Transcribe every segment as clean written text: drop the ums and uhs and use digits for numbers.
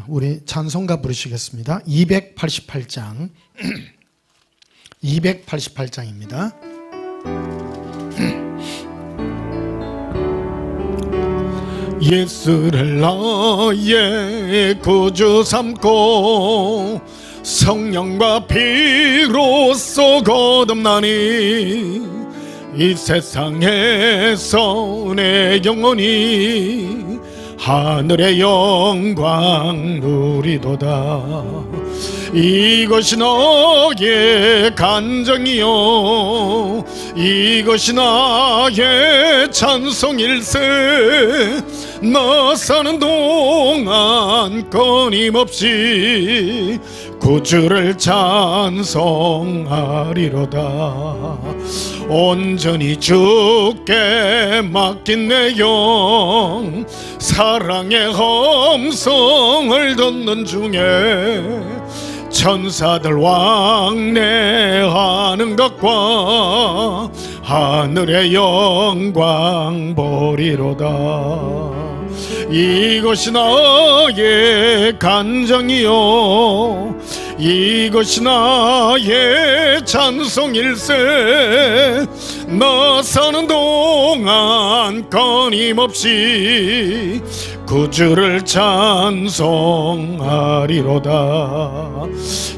우리 찬송가 부르시겠습니다. 288장 288장입니다. 예수를 나의 구주 삼고 성령과 피로써 거듭나니 이 세상에서 내 영혼이 하늘의 영광 누리도다. 이것이 나의 간정이요 이것이 나의 찬송일세. 나 사는 동안 끊임없이 구주를 찬송하리로다. 온전히 주께 맡긴 내 영 사랑의 함성을 듣는 중에 천사들 왕래하는 것과 하늘의 영광 보리로다. 이것이 나의 간정이요 이것이 나의 찬송일세. 나 사는 동안 끊임없이 구주를 찬송하리로다.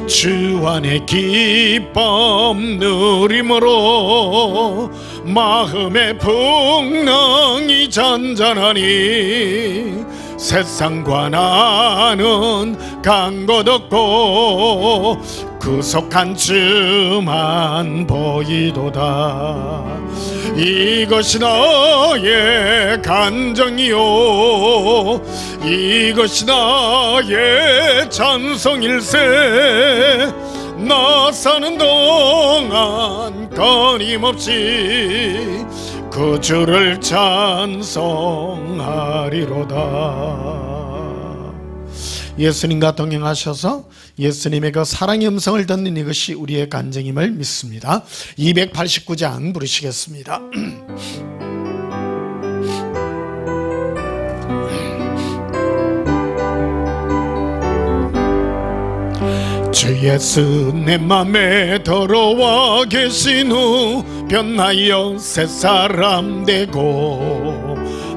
주 안에 기쁨 누림으로 마음의 풍랑이 잔잔하니 세상과 나는 간 것 없고 구속한 주만 보이도다. 이것이 나의 간정이요 이것이 나의 찬송일세. 나 사는 동안 끊임없이 구주를 찬송하리로다. 예수님과 동행하셔서 예수님의 그 사랑의 음성을 듣는 이것이 우리의 간증임을 믿습니다. 289장 부르시겠습니다. 주 예수 내 맘에 들어와 계신 후 변하여 새 사람 되고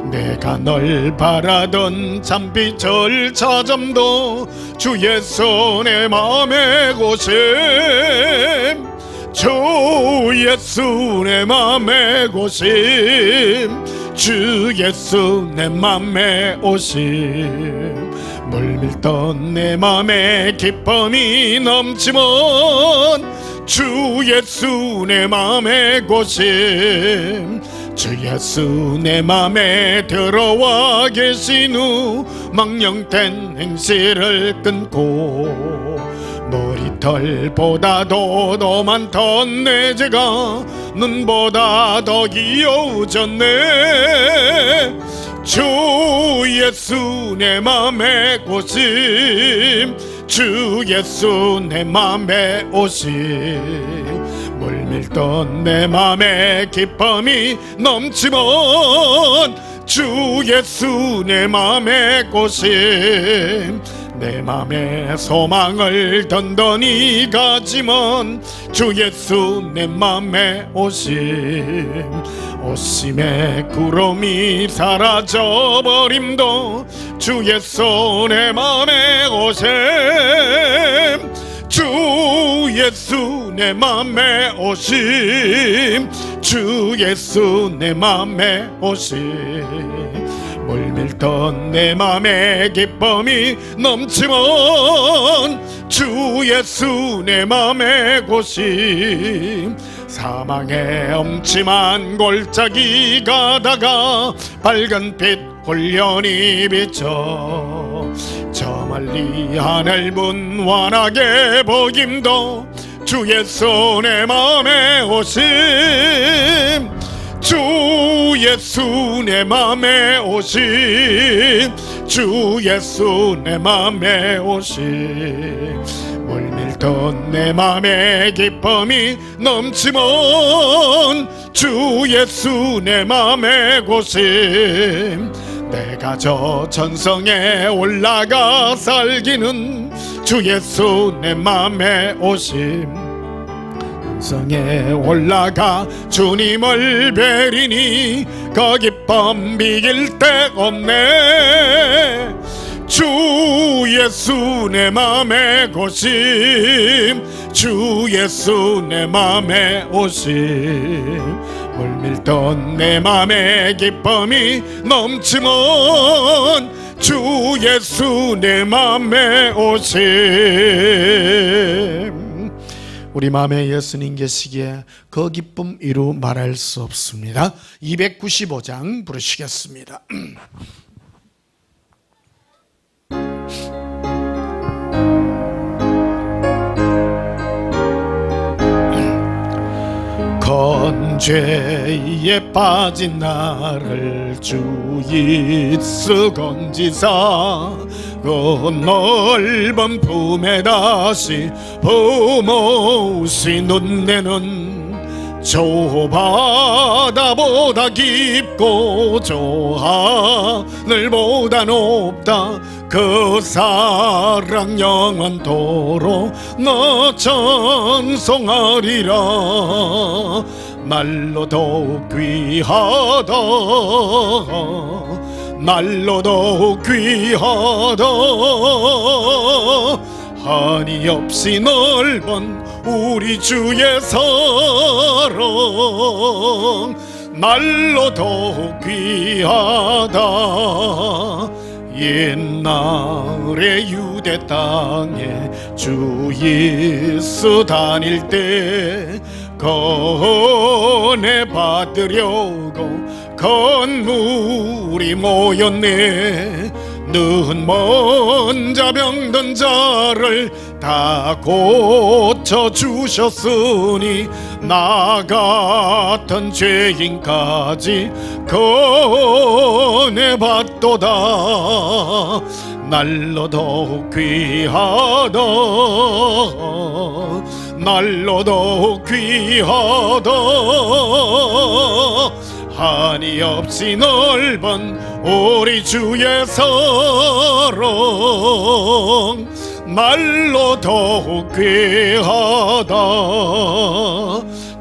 내가 널 바라던 잠빛을 찾음도 주 예수 내 맘에 오심. 주 예수 내 맘에 오심. 주 예수 내 맘에 오심. 물밀던 내 맘에 기쁨이 넘치면 주 예수 내 맘에 오심. 주 예수 내 맘에 들어와 계신 후 망령된 행실을 끊고 머리털보다도 더 많던 내 죄가 눈보다 더 기어졌네. 주 예수 내 맘에 오심. 주 예수 내 맘에 오심. 물밀던 내 맘에 기쁨이 넘치면 주 예수 내 맘에 오심. 내 맘에 소망을 던던히 가지면 주 예수 내 맘에 오심. 오심의 구름이 사라져버림도 주 예수 내 맘에 오심. 주 예수 내 맘에 오심. 주 예수 내 맘에 오심. 물밀던 내 맘에 기쁨이 넘치면 주 예수 내 맘에 오심. 사망의 엄침한 골짜기 가다가 밝은 빛 홀연히 비쳐 저 멀리 하늘 문완하게 보임도 주 예수 내 맘에 오심. 주 예수 내 맘에 오심. 주 예수 내 맘에 오심. 물밀던 내 맘에 기쁨이 넘치면 주 예수 내 맘에 오심. 내가 저 전성에 올라가 살기는 주 예수 내 맘에 오심. 전성에 올라가 주님을 뵈리니 그 기쁨 비길 데 없네. 주 예수 내 맘에 오심. 주 예수 내 맘에 오심. 물밀던 내 맘에 기쁨이 넘치면 주 예수 내 맘에 오심. 우리 마음에 예수님 계시기에 그 기쁨 이루 말할 수 없습니다. 295장 부르시겠습니다. 건죄에 빠진 나를 주 예수 건지사 그 넓은 품에 다시 품으시는 데는 저 바다보다 깊고 저 하늘보다 높다. 그 사랑 영원토록 너 찬송하리라. 날로 더욱 귀하다. 날로 더욱 귀하다. 한이 없이 넓은 우리 주의 사랑 날로 더욱 귀하다. 옛날에 유대 땅에 주 예수 다닐 때 건네 받으려고 건물이 모였네. 는 먼저 병든 자를 다 고쳐주셨으니 나 같은 죄인까지 건네받도다. 날로 더욱 귀하다. 날로 더욱 귀하다. 한이 없이 넓은 우리 주의 사랑 날로 더욱 귀하다.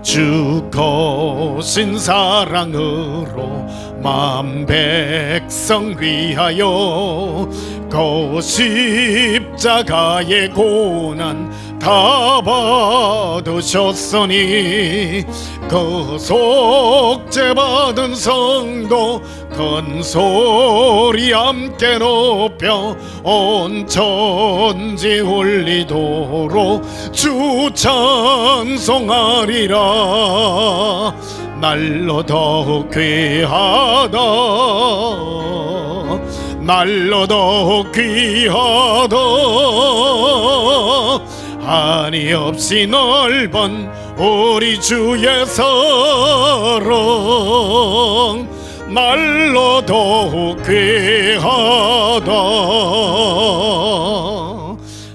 주 거신 사랑으로 만 백성 위하여 그 십자가의 고난 다 받으셨으니 그 속죄 받은 성도 큰 소리 함께 높여 온 천지 울리도록 주 찬송하리라. 날로 더욱 귀하다. 날로 더욱 귀하다. 한이 없이 넓은 우리 주의 사랑 날로 더욱 귀하다.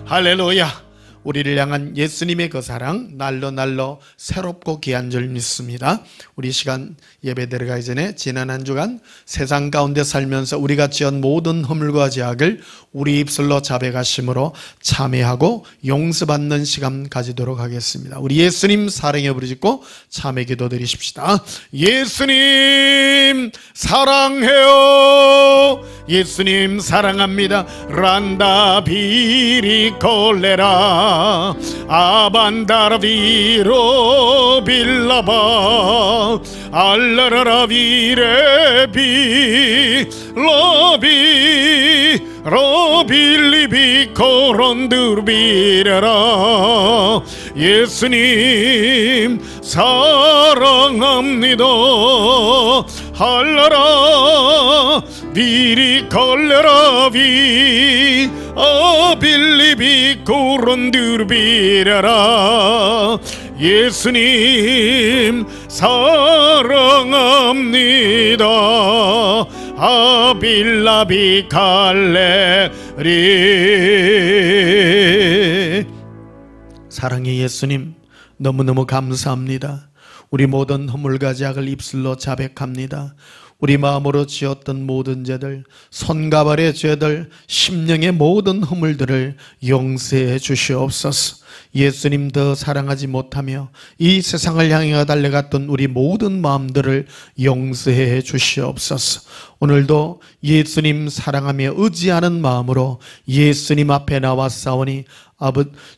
할렐루야. 우리를 향한 예수님의 그 사랑 날로 날로 새롭고 귀한 줄 믿습니다. 우리 시간 예배 들어가기 전에 지난 한 주간 세상 가운데 살면서 우리가 지은 모든 허물과 죄악을 우리 입술로 자백하심으로 참회하고 용서받는 시간 가지도록 하겠습니다. 우리 예수님 사랑에 부르짖고 참회 기도 드리십시다. 예수님 사랑해요. 예수님 사랑합니다. 란다 비리 콜레라 아반다라 비로 빌라바 알라라라 비레비 러비 러빌리비 코론드비레라. 예수님 사랑합니다. 할라라 비리 콜레라 비 아빌리비 코론드비레라. 예수님 사랑합니다. 아빌라비 칼레리. 사랑의 예수님 너무너무 감사합니다. 우리 모든 허물과 죄악을 입술로 자백합니다. 우리 마음으로 지었던 모든 죄들, 손과 발의 죄들, 심령의 모든 허물들을 용서해 주시옵소서. 예수님 더 사랑하지 못하며 이 세상을 향해 달려갔던 우리 모든 마음들을 용서해 주시옵소서. 오늘도 예수님 사랑하며 의지하는 마음으로 예수님 앞에 나와 싸우니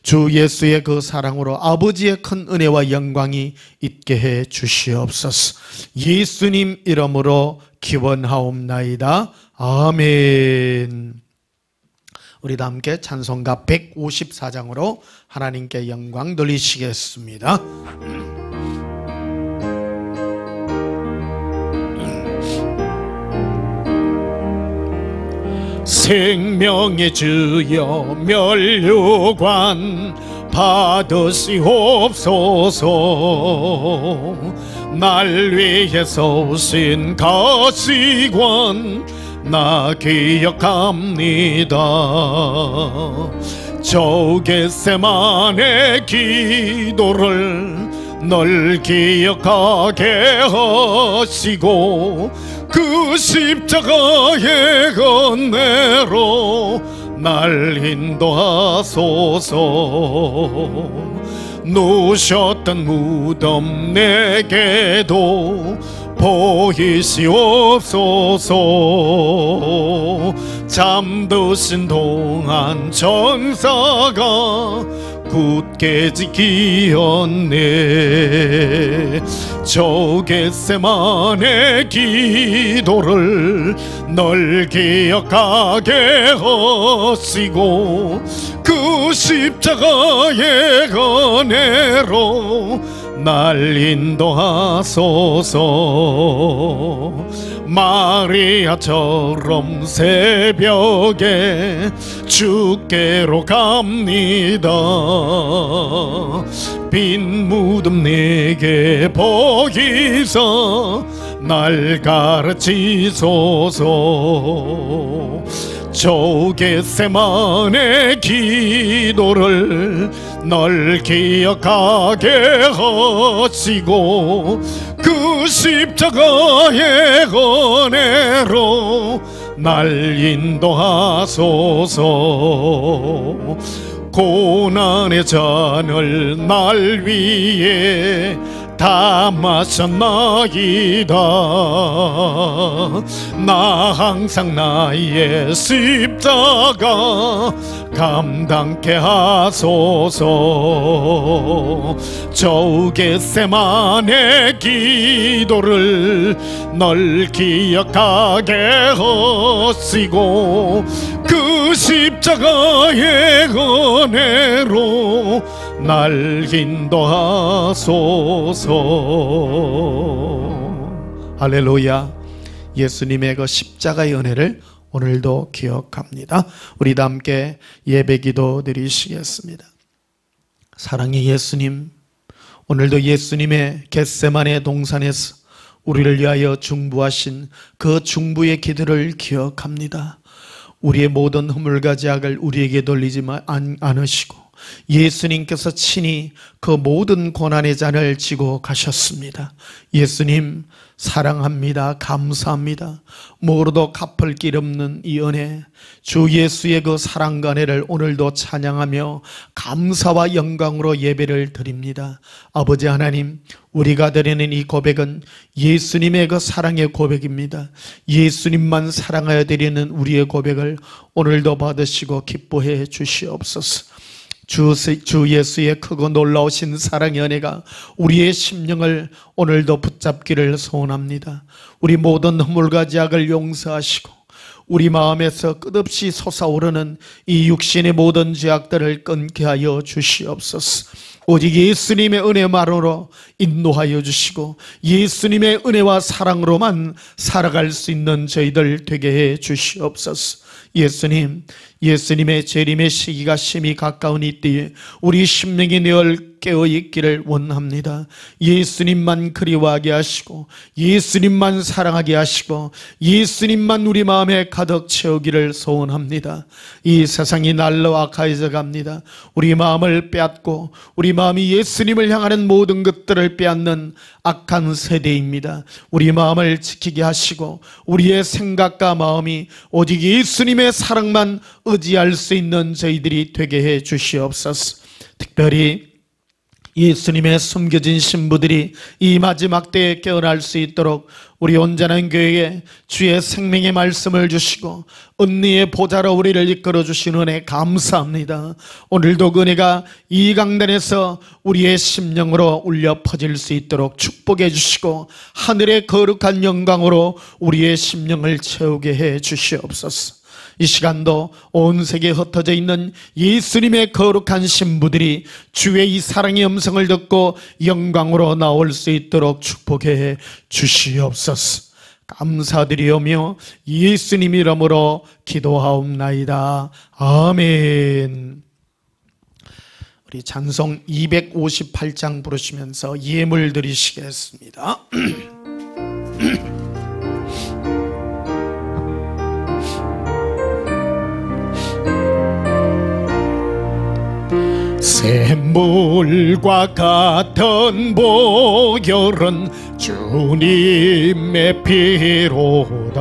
주 예수의 그 사랑으로 아버지의 큰 은혜와 영광이 있게 해 주시옵소서. 예수님 이름으로 기원하옵나이다. 아멘. 우리 다 함께 찬송가 154장으로 하나님께 영광 돌리시겠습니다. 생명의 주여 면류관 받으시옵소서. 날 위해서 오신 가시관 나 기억합니다. 저 겟세마네 기도를 널 기억하게 하시고 그 십자가의 은혜로 날 인도하소서. 누셨던 무덤 내게도 보이시옵소서. 잠드신 동안 천사가 굳게 지키었네. 저 겟세마네 기도를 널 기억하게 하시고 그 십자가의 은혜로 날 인도하소서. 마리아처럼 새벽에 주께로 갑니다. 빈 무덤 내게 보이사 날 가르치소서. 저 겟세마네 기도를 널 기억하게 하시고 그 십자가의 은혜로 날 인도하소서. 고난의 잔을 날 위해 다 마셨나이다. 나 항상 나의 십자가 감당케 하소서. 저 겟세마네 기도를 널 기억하게 하시고 그 십자가의 은혜로 날 인도하소서. 할렐루야. 예수님의 그 십자가의 은혜를 오늘도 기억합니다. 우리 다 함께 예배기도 드리시겠습니다. 사랑의 예수님, 오늘도 예수님의 겟세마네 동산에서 우리를 위하여 중보하신 그 중보의 기도를 기억합니다. 우리의 모든 허물과 죄악을 우리에게 돌리지 않으시고 예수님께서 친히 그 모든 고난의 잔을 지고 가셨습니다. 예수님 사랑합니다. 감사합니다. 뭐로도 갚을 길 없는 이 은혜, 주 예수의 그 사랑과 은혜를 오늘도 찬양하며 감사와 영광으로 예배를 드립니다. 아버지 하나님, 우리가 드리는 이 고백은 예수님의 그 사랑의 고백입니다. 예수님만 사랑하여 드리는 우리의 고백을 오늘도 받으시고 기뻐해 주시옵소서. 주 예수의 크고 놀라우신 사랑의 은혜가 우리의 심령을 오늘도 붙잡기를 소원합니다. 우리 모든 허물과 죄악을 용서하시고 우리 마음에서 끝없이 솟아오르는 이 육신의 모든 죄악들을 끊게 하여 주시옵소서. 오직 예수님의 은혜만으로 인도하여 주시고 예수님의 은혜와 사랑으로만 살아갈 수 있는 저희들 되게 해 주시옵소서. 예수님, 예수님의 재림의 시기가 심히 가까운 이때에 우리 심령이 늘 깨어있기를 원합니다. 예수님만 그리워하게 하시고 예수님만 사랑하게 하시고 예수님만 우리 마음에 가득 채우기를 소원합니다. 이 세상이 날로 악해져 갑니다. 우리 마음을 빼앗고 우리 마음이 예수님을 향하는 모든 것들을 빼앗는 악한 세대입니다. 우리 마음을 지키게 하시고 우리의 생각과 마음이 오직 예수님의 사랑만 의지할 수 있는 저희들이 되게 해 주시옵소서. 특별히 예수님의 숨겨진 신부들이 이 마지막 때에 깨어날 수 있도록 우리 온전한 교회에 주의 생명의 말씀을 주시고 은혜의 보좌로 우리를 이끌어 주신 은혜 감사합니다. 오늘도 그 은혜가 이 강단에서 우리의 심령으로 울려 퍼질 수 있도록 축복해 주시고 하늘의 거룩한 영광으로 우리의 심령을 채우게 해 주시옵소서. 이 시간도 온 세계에 흩어져 있는 예수님의 거룩한 신부들이 주의 이 사랑의 음성을 듣고 영광으로 나올 수 있도록 축복해 주시옵소서. 감사드리오며 예수님 이름으로 기도하옵나이다. 아멘. 우리 찬송 258장 부르시면서 예물 드리시겠습니다. 샘물과 같은 보혈은 주님의 피로다.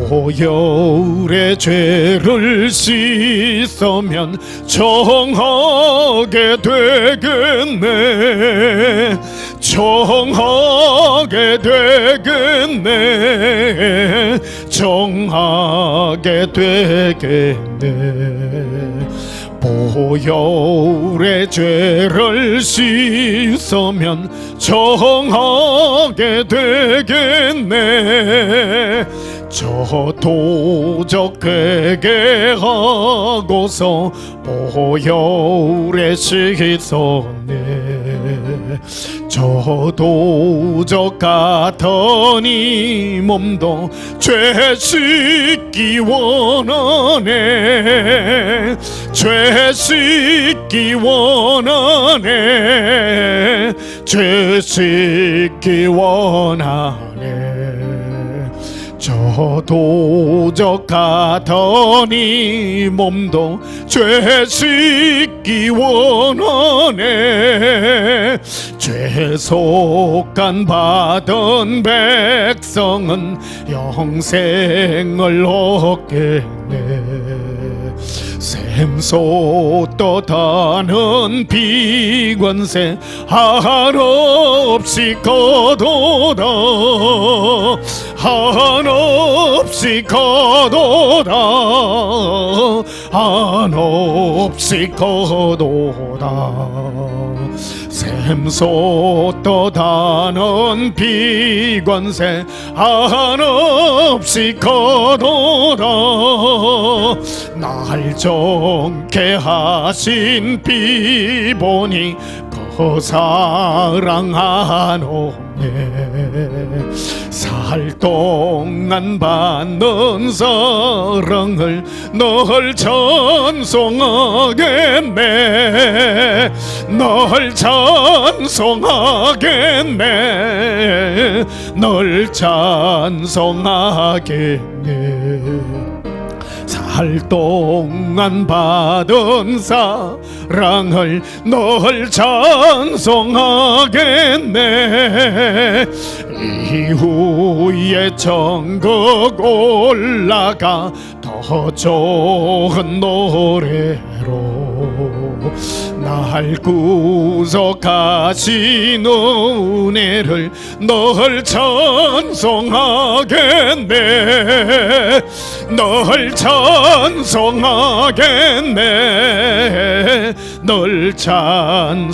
보혈의 죄를 씻으면 정하게 되겠네. 정하게 되겠네. 정하게 되겠네. 보혈의 죄를 씻으면 정하게 되겠네. 저 도적 회개하고서 보혈에 씻었네. 저 도적 같은 이 몸도 죄 씻기 원하네. 죄 씻기 원하네. 죄 씻기 원하네. 저 도적 같은 이 몸도 죄 씻기 원하네. 죄속한 받은 백성은 영생을 얻겠네. 샘솟 떠다는 비권세 한없이 거도다. 한없이 거도다. 한없이 거도다. 샘솟 떠다는 비권세 한없이 거도다. 날 정케 하신 비보니 그 사랑하노네. 살 동안 받는 사랑을 널 찬송하겠네. 널 찬송하겠네. 널 찬송하겠네. 살 동안 받은 사랑을 널 찬송하겠네. 이후에 천국 올라가 더 좋은 노래로 날 구속하신 은혜를 널 찬송하겠네. 널 찬송하겠네. 널 찬송하겠네.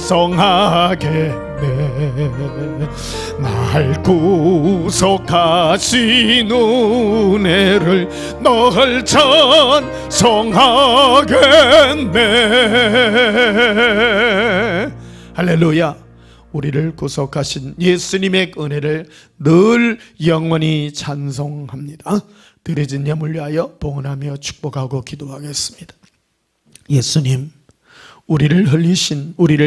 날 구속하신 은혜를 널 찬송하겠네. 할렐루야. 우리를 구속하신 예수님의 은혜를 늘 영원히 찬송합니다. 드려진 예물 위하여 봉헌하며 축복하고 기도하겠습니다. 예수님, 우리를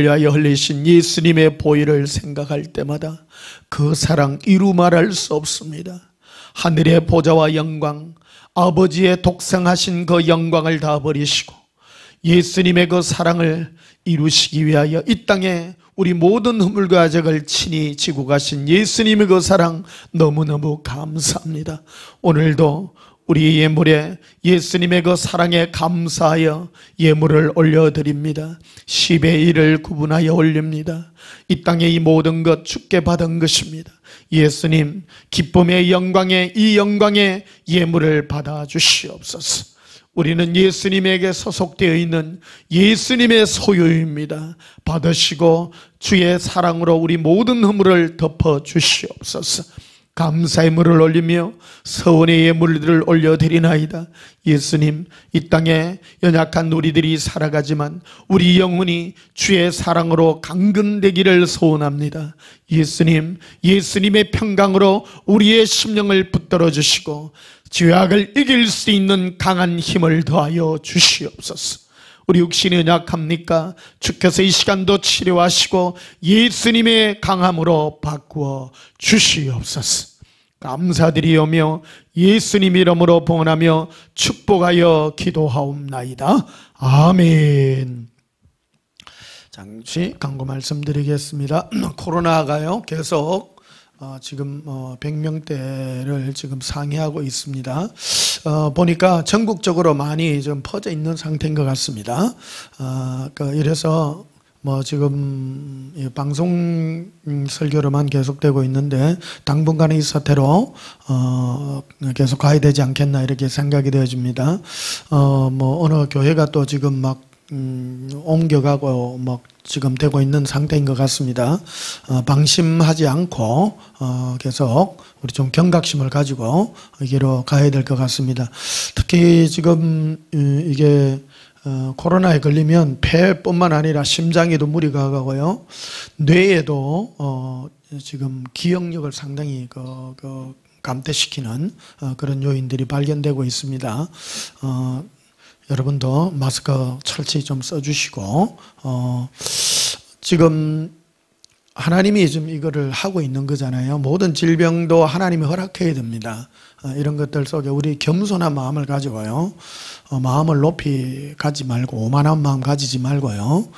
위하여 흘리신 예수님의 보혈을 생각할 때마다 그 사랑 이루 말할 수 없습니다. 하늘의 보좌와 영광, 아버지의 독생하신 그 영광을 다 버리시고 예수님의 그 사랑을 이루시기 위하여 이 땅에 우리 모든 허물과 죄를 친히 지고 가신 예수님의 그 사랑 너무너무 감사합니다. 오늘도 우리 예물에 예수님의 그 사랑에 감사하여 예물을 올려드립니다. 10의 1을 구분하여 올립니다. 이 땅에 이 모든 것 주께 받은 것입니다. 예수님, 기쁨의 영광에 이 영광의 예물을 받아 주시옵소서. 우리는 예수님에게 소속되어 있는 예수님의 소유입니다. 받으시고 주의 사랑으로 우리 모든 허물을 덮어 주시옵소서. 감사의 물을 올리며 서원의 예물들을 올려드리나이다. 예수님, 이 땅에 연약한 우리들이 살아가지만 우리 영혼이 주의 사랑으로 강건되기를 소원합니다. 예수님, 예수님의 평강으로 우리의 심령을 붙들어 주시고 죄악을 이길 수 있는 강한 힘을 더하여 주시옵소서. 우리 육신이 연약합니까? 주께서 이 시간도 치료하시고 예수님의 강함으로 바꾸어 주시옵소서. 감사드리오며 예수님 이름으로 봉헌하며 축복하여 기도하옵나이다. 아멘. 잠시 광고 말씀드리겠습니다. 코로나가요 계속 지금 100명대를 지금 상회하고 있습니다. 보니까 전국적으로 많이 좀 퍼져 있는 상태인 것 같습니다. 이래서 지금 방송 설교로만 계속되고 있는데 당분간은 이 사태로 계속 가야 되지 않겠나 이렇게 생각이 되어집니다. 어느 교회가 또 지금 막 옮겨가고 지금 되고 있는 상태인 것 같습니다. 방심하지 않고 계속 우리 좀 경각심을 가지고 여기로 가야 될 것 같습니다. 특히 지금 이게 코로나에 걸리면 폐뿐만 아니라 심장에도 무리가 가고요, 뇌에도 지금 기억력을 상당히 감퇴시키는 그런 요인들이 발견되고 있습니다. 여러분도 마스크 철저히 좀 써주시고, 지금 하나님이 좀 이거를 하고 있는 거잖아요. 모든 질병도 하나님이 허락해야 됩니다. 이런 것들 속에 우리 겸손한 마음을 가지고요, 마음을 높이 가지 말고 오만한 마음 가지지 말고요,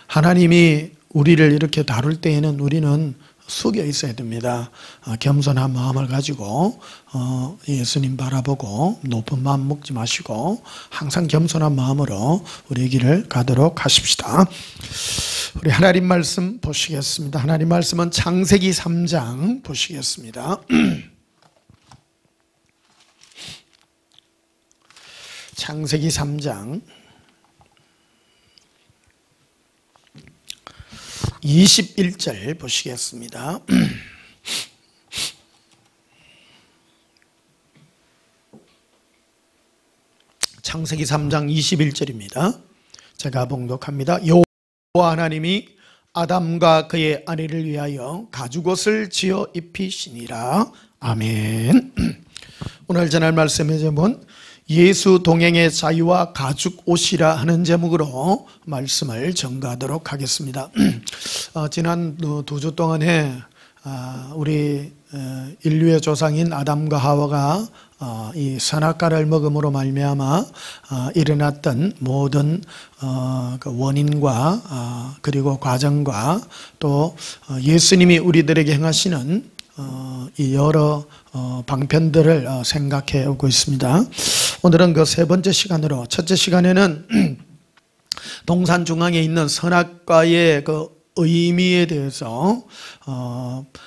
하나님이 우리를 이렇게 다룰 때에는 우리는 숙여 있어야 됩니다. 겸손한 마음을 가지고 예수님 바라보고 높은 마음 먹지 마시고 항상 겸손한 마음으로 우리 길을 가도록 하십시다. 우리 하나님 말씀 보시겠습니다. 하나님 말씀은 창세기 3장 보시겠습니다. 창세기 3장 21절 보시겠습니다. 창세기 3장 21절입니다. 제가 봉독합니다. 여호와 하나님이 아담과 그의 아내를 위하여 가죽옷을 지어 입히시니라. 아멘. 오늘 전할 말씀의 제목은 예수 동행의 자유와 가죽 옷이라 하는 제목으로 말씀을 전가하도록 하겠습니다. 지난 2주 동안에 우리 인류의 조상인 아담과 하와가 이 선악과를 먹음으로 말미암아 일어났던 모든 그 원인과 그리고 과정과 또 예수님이 우리들에게 행하시는 이 여러 방편들을 생각해 오고 있습니다. 오늘은 그 세 번째 시간으로, 첫째 시간에는 동산 중앙에 있는 선악과의 그 의미에 대해서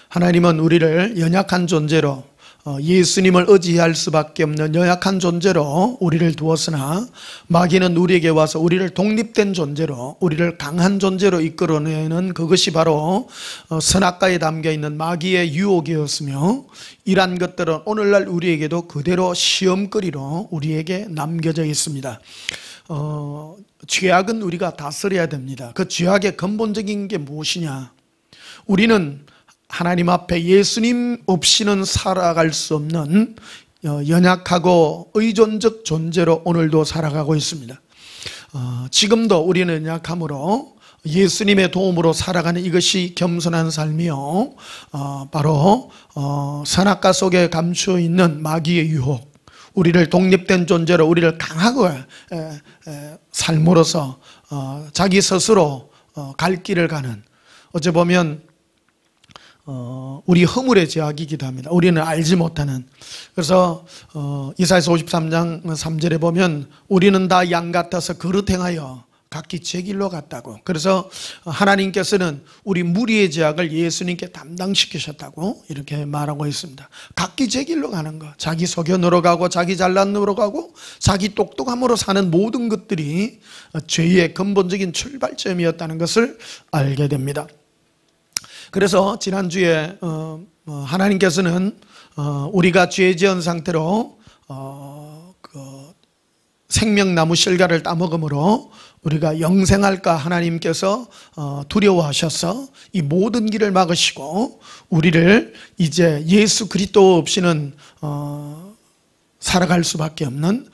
하나님은 우리를 연약한 존재로, 예수님을 의지할 수밖에 없는 연약한 존재로 우리를 두었으나 마귀는 우리에게 와서 우리를 독립된 존재로, 우리를 강한 존재로 이끌어내는 그것이 바로 선악과에 담겨있는 마귀의 유혹이었으며, 이러한 것들은 오늘날 우리에게도 그대로 시험거리로 우리에게 남겨져 있습니다. 죄악은 우리가 다스려야 됩니다. 그 죄악의 근본적인 게 무엇이냐? 우리는 하나님 앞에 예수님 없이는 살아갈 수 없는 연약하고 의존적 존재로 오늘도 살아가고 있습니다. 지금도 우리는 연약함으로 예수님의 도움으로 살아가는 이것이 겸손한 삶이요, 바로 선악과 속에 감추어 있는 마귀의 유혹, 우리를 독립된 존재로 우리를 강하고 삶으로써 자기 스스로 갈 길을 가는, 어찌 보면 우리 허물의 제약이기도 합니다. 우리는 알지 못하는. 그래서 이사야서 53장 3절에 보면 우리는 다 양 같아서 그릇 행하여 각기 제 길로 갔다고. 그래서 하나님께서는 우리 무리의 제약을 예수님께 담당시키셨다고 이렇게 말하고 있습니다. 각기 제 길로 가는 것, 자기 소견으로 가고 자기 잘난으로 가고 자기 똑똑함으로 사는 모든 것들이 죄의 근본적인 출발점이었다는 것을 알게 됩니다. 그래서 지난주에 하나님께서는 우리가 죄 지은 상태로 생명나무 실과를 따먹음으로 우리가 영생할까 하나님께서 두려워하셔서 이 모든 길을 막으시고 우리를 이제 예수 그리스도 없이는 살아갈 수밖에 없는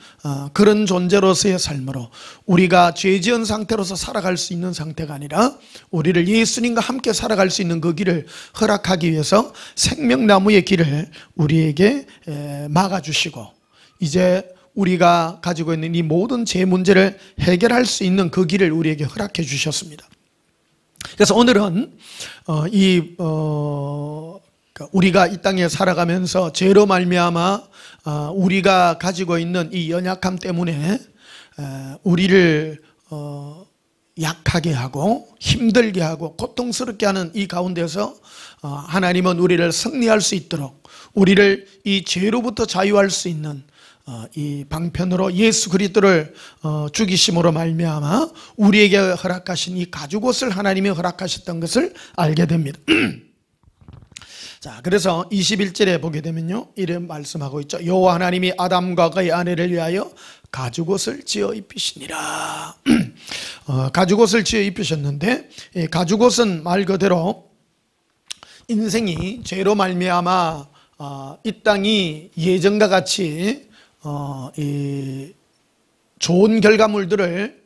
그런 존재로서의 삶으로, 우리가 죄 지은 상태로서 살아갈 수 있는 상태가 아니라 우리를 예수님과 함께 살아갈 수 있는 그 길을 허락하기 위해서 생명나무의 길을 우리에게 막아주시고, 이제 우리가 가지고 있는 이 모든 죄 문제를 해결할 수 있는 그 길을 우리에게 허락해 주셨습니다. 그래서 오늘은 우리가 이 땅에 살아가면서 죄로 말미암아 우리가 가지고 있는 이 연약함 때문에 우리를 약하게 하고 힘들게 하고 고통스럽게 하는 이 가운데서 하나님은 우리를 승리할 수 있도록, 우리를 이 죄로부터 자유할 수 있는 이 방편으로 예수 그리스도를 죽이심으로 말미암아 우리에게 허락하신 이 가죽옷을 하나님이 허락하셨던 것을 알게 됩니다. 자, 그래서 21절에 보게 되면요, 이런 말씀하고 있죠. 여호와 하나님이 아담과 그의 아내를 위하여 가죽옷을 지어 입히시니라. 가죽옷을 지어 입히셨는데, 가죽옷은 말 그대로 인생이 죄로 말미암아 이 땅이 예전과 같이 이 좋은 결과물들을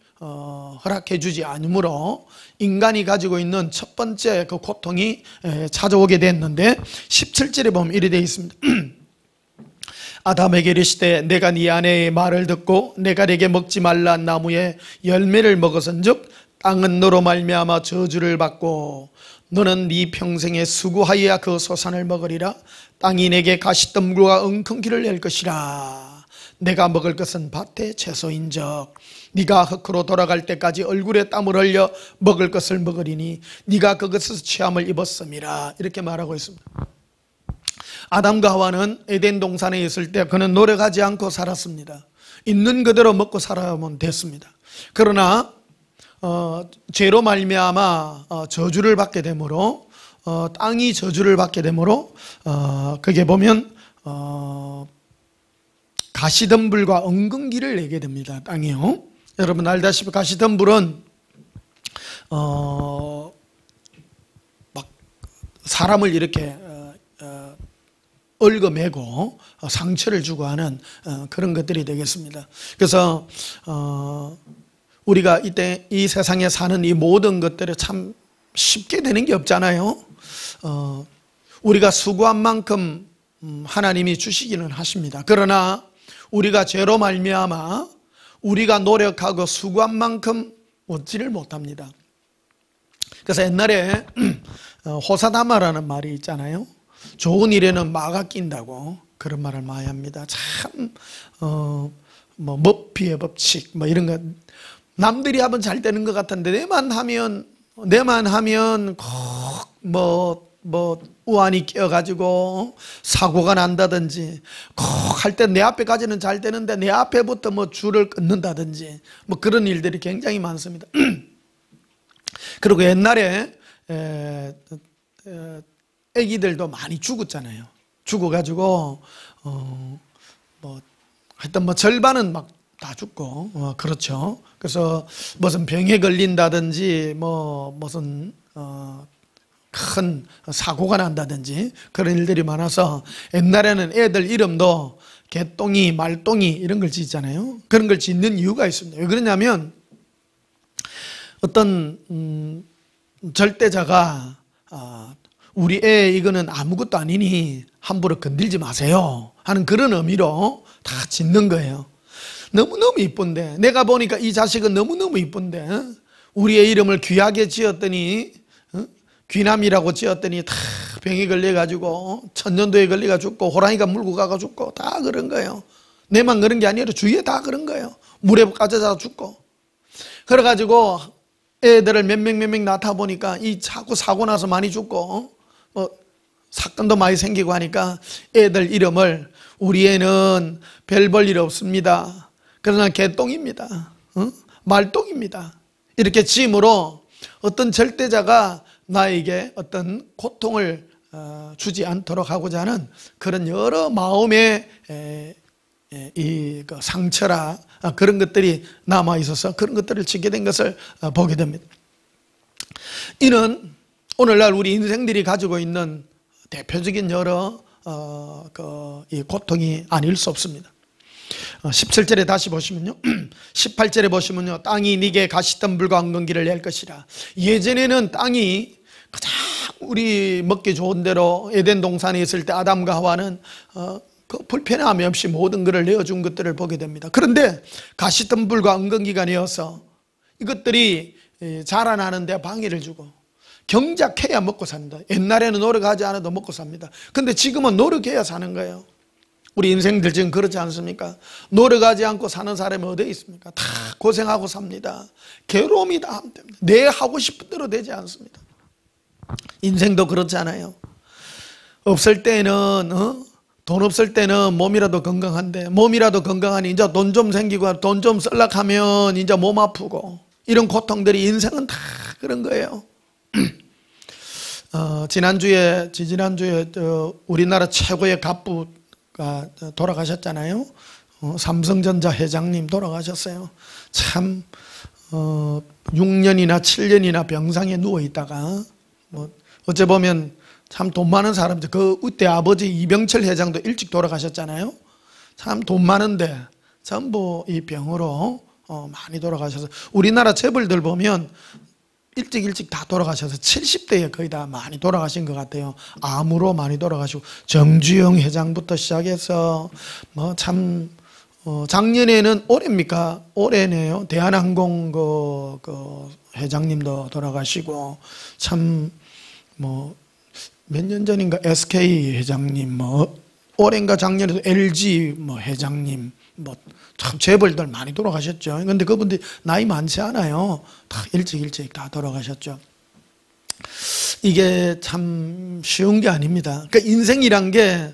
허락해 주지 않으므로 인간이 가지고 있는 첫 번째 그 고통이 찾아오게 됐는데, 17절에 보면 이렇게 되어 있습니다. 아담에게 이르시되 내가 네 아내의 말을 듣고 내가 내게 먹지 말라 한 나무의 열매를 먹었은즉 땅은 너로 말미암아 저주를 받고 너는 네 평생에 수고하여야 그 소산을 먹으리라. 땅이 내게 가시덤불과 엉겅퀴를 낼 것이라. 내가 먹을 것은 밭의 채소인즉 네가 흙으로 돌아갈 때까지 얼굴에 땀을 흘려 먹을 것을 먹으리니 네가 그것에서 취함을 입었음이라. 이렇게 말하고 있습니다. 아담과 하와는 에덴 동산에 있을 때 그는 노력하지 않고 살았습니다. 있는 그대로 먹고 살아면 됐습니다. 그러나 죄로 말미암아 저주를 받게 되므로, 땅이 저주를 받게 되므로 그게 보면 가시덤불과 엉겅퀴를 내게 됩니다. 땅이요. 여러분 알다시피 가시덤불은 막 사람을 이렇게 얽어매고 상처를 주고 하는 그런 것들이 되겠습니다. 그래서 우리가 이때 이 세상에 사는 이 모든 것들이 참 쉽게 되는 게 없잖아요. 우리가 수고한 만큼 하나님이 주시기는 하십니다. 그러나 우리가 죄로 말미암아 우리가 노력하고 수고한 만큼 얻지를 못합니다. 그래서 옛날에 호사다마라는 말이 있잖아요. 좋은 일에는 마가 낀다고, 그런 말을 많이 합니다. 참 뭐 머피의 법칙 뭐 이런 거, 남들이 하면 잘 되는 것 같은데 내만 하면 꼭 뭐 우환이 끼어가지고 사고가 난다든지, 꼭 할 때 내 앞에까지는 잘 되는데 내 앞에부터 뭐 줄을 끊는다든지 뭐 그런 일들이 굉장히 많습니다. 그리고 옛날에 애기들도 많이 죽었잖아요. 죽어가지고 뭐 하여튼 뭐 절반은 막 다 죽고 그렇죠. 그래서 무슨 병에 걸린다든지 뭐 무슨 큰 사고가 난다든지 그런 일들이 많아서 옛날에는 애들 이름도 개똥이, 말똥이 이런 걸 짓잖아요. 그런 걸 짓는 이유가 있습니다. 왜 그러냐면 어떤 절대자가 우리 애 이거는 아무것도 아니니 함부로 건들지 마세요 하는 그런 의미로 다 짓는 거예요. 너무너무 이쁜데, 내가 보니까 이 자식은 너무너무 이쁜데 우리의 이름을 귀하게 지었더니, 귀남이라고 지었더니 다 병이 걸려가지고 천년도에 걸려가 죽고 호랑이가 물고 가가 죽고 다 그런 거예요. 내만 그런 게 아니라 주위에 다 그런 거예요. 물에 빠져서 죽고. 그래가지고 애들을 몇 명 낳다 보니까 이 자꾸 사고 나서 많이 죽고 사건도 많이 생기고 하니까 애들 이름을 우리 애는 별 볼 일 없습니다. 그러나 개똥입니다. 말똥입니다. 이렇게 지음으로 어떤 절대자가 나에게 어떤 고통을 주지 않도록 하고자 하는 그런 여러 마음의 이 상처라 그런 것들이 남아 있어서 그런 것들을 짓게 된 것을 보게 됩니다. 이는 오늘날 우리 인생들이 가지고 있는 대표적인 여러 이 고통이 아닐 수 없습니다. 17절에 다시 보시면요, 18절에 보시면요, 땅이 네게 가시덤불과 엉겅퀴를 낼 것이라. 예전에는 땅이 가장 우리 먹기 좋은 대로 에덴 동산에 있을 때 아담과 하와는 그 불편함이 없이 모든 것을 내어준 것들을 보게 됩니다. 그런데 가시덤불과 엉겅퀴가 내어서 이것들이 자라나는데 방해를 주고, 경작해야 먹고 삽니다. 옛날에는 노력하지 않아도 먹고 삽니다. 근데 지금은 노력해야 사는 거예요. 우리 인생들 지금 그렇지 않습니까? 노력하지 않고 사는 사람이 어디에 있습니까? 다 고생하고 삽니다. 괴로움이 다 함대입니다. 내 하고 싶은 대로 되지 않습니다. 인생도 그렇잖아요. 없을 때는 돈 없을 때는 몸이라도 건강한데, 몸이라도 건강하니 이제 돈 좀 생기고 돈 좀 쓸락 하면 이제 몸 아프고, 이런 고통들이 인생은 다 그런 거예요. 지난주에 우리나라 최고의 갑부가 돌아가셨잖아요. 삼성전자 회장님 돌아가셨어요. 참 6년이나 7년이나 병상에 누워 있다가 어째 보면 참 돈 많은 사람들, 그 그때 아버지 이병철 회장도 일찍 돌아가셨잖아요. 참 돈 많은데 전부 이 병으로 많이 돌아가셔서, 우리나라 재벌들 보면 일찍 다 돌아가셔서 70대에 거의 다 많이 돌아가신 것 같아요. 암으로 많이 돌아가시고, 정주영 회장부터 시작해서 참 작년에는 올해입니까? 올해네요. 대한항공 그 회장님도 돌아가시고, 참 몇 년 전인가 SK 회장님, 올해인가 작년에도 LG 회장님, 참 재벌들 많이 돌아가셨죠. 그런데 그분들이 나이 많지 않아요. 다 일찍 다 돌아가셨죠. 이게 참 쉬운 게 아닙니다. 그러니까 인생이란 게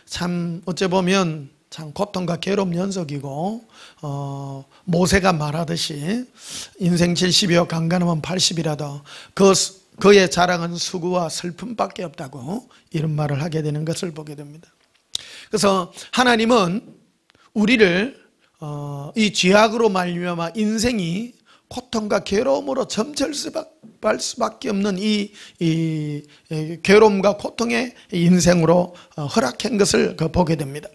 참 어째 보면 참 고통과 괴로움 연속이고, 모세가 말하듯이 인생 70이요 강간하면 80이라도 그의 자랑은 수고와 슬픔밖에 없다고 이런 말을 하게 되는 것을 보게 됩니다. 그래서 하나님은 우리를 이 죄악으로 말미암아 인생이 고통과 괴로움으로 점철할 수밖에 없는 이 괴로움과 고통의 인생으로 허락한 것을 보게 됩니다.